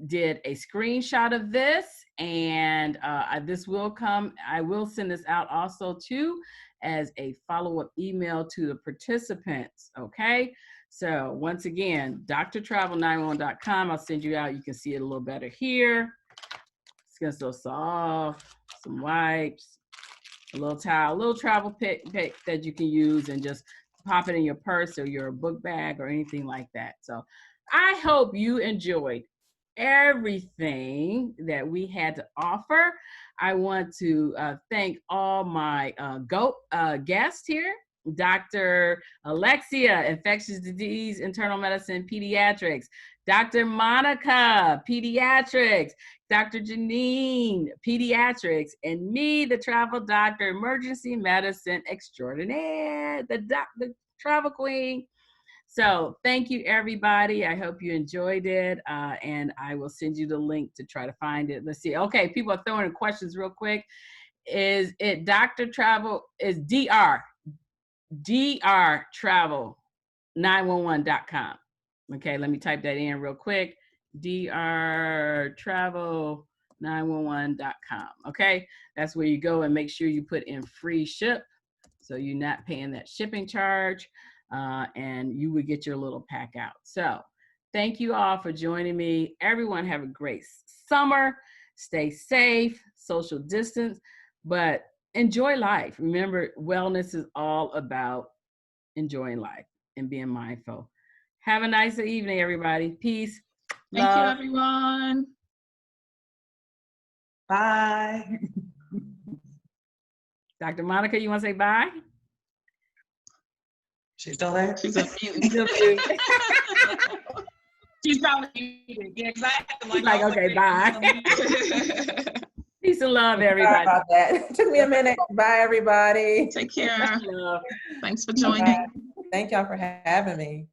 did a screenshot of this, and this will come. I will send this out also too as a follow-up email to the participants. Okay. So once again, drtravel911.com. I'll send you out. You can see it a little better here. Skin so soft. Some wipes. A little towel. A little travel pick that you can use and just pop it in your purse or your book bag or anything like that. So I hope you enjoyed everything that we had to offer. I want to thank all my guests here. Dr. Alexea, infectious disease, internal medicine, pediatrics. Dr. Monica, pediatrics. Dr. Jeannine, pediatrics. And me, the travel doctor, emergency medicine extraordinaire, the travel queen. So thank you, everybody. I hope you enjoyed it. And I will send you the link to try to find it. Let's see. Okay, people are throwing in questions real quick. Is it Dr. Travel? Is drtravel911.com. Okay, let me type that in real quick. drtravel911.com. Okay, that's where you go and make sure you put in free ship. So you're not paying that shipping charge. And you would get your little pack out. So thank you all for joining me. Everyone have a great summer. Stay safe, social distance, but enjoy life. Remember, wellness is all about enjoying life and being mindful. Have a nice evening, everybody. Peace. Thank you, everyone. Bye. Dr. Monica, you want to say bye? She's still there? She's a mute. She's probably muted. Yeah, because I had to Like, okay, bye. Peace and love, everybody. Sorry about that. It took me a minute. Bye, everybody. Take care. Love. Thanks for joining. Bye. Thank y'all for having me.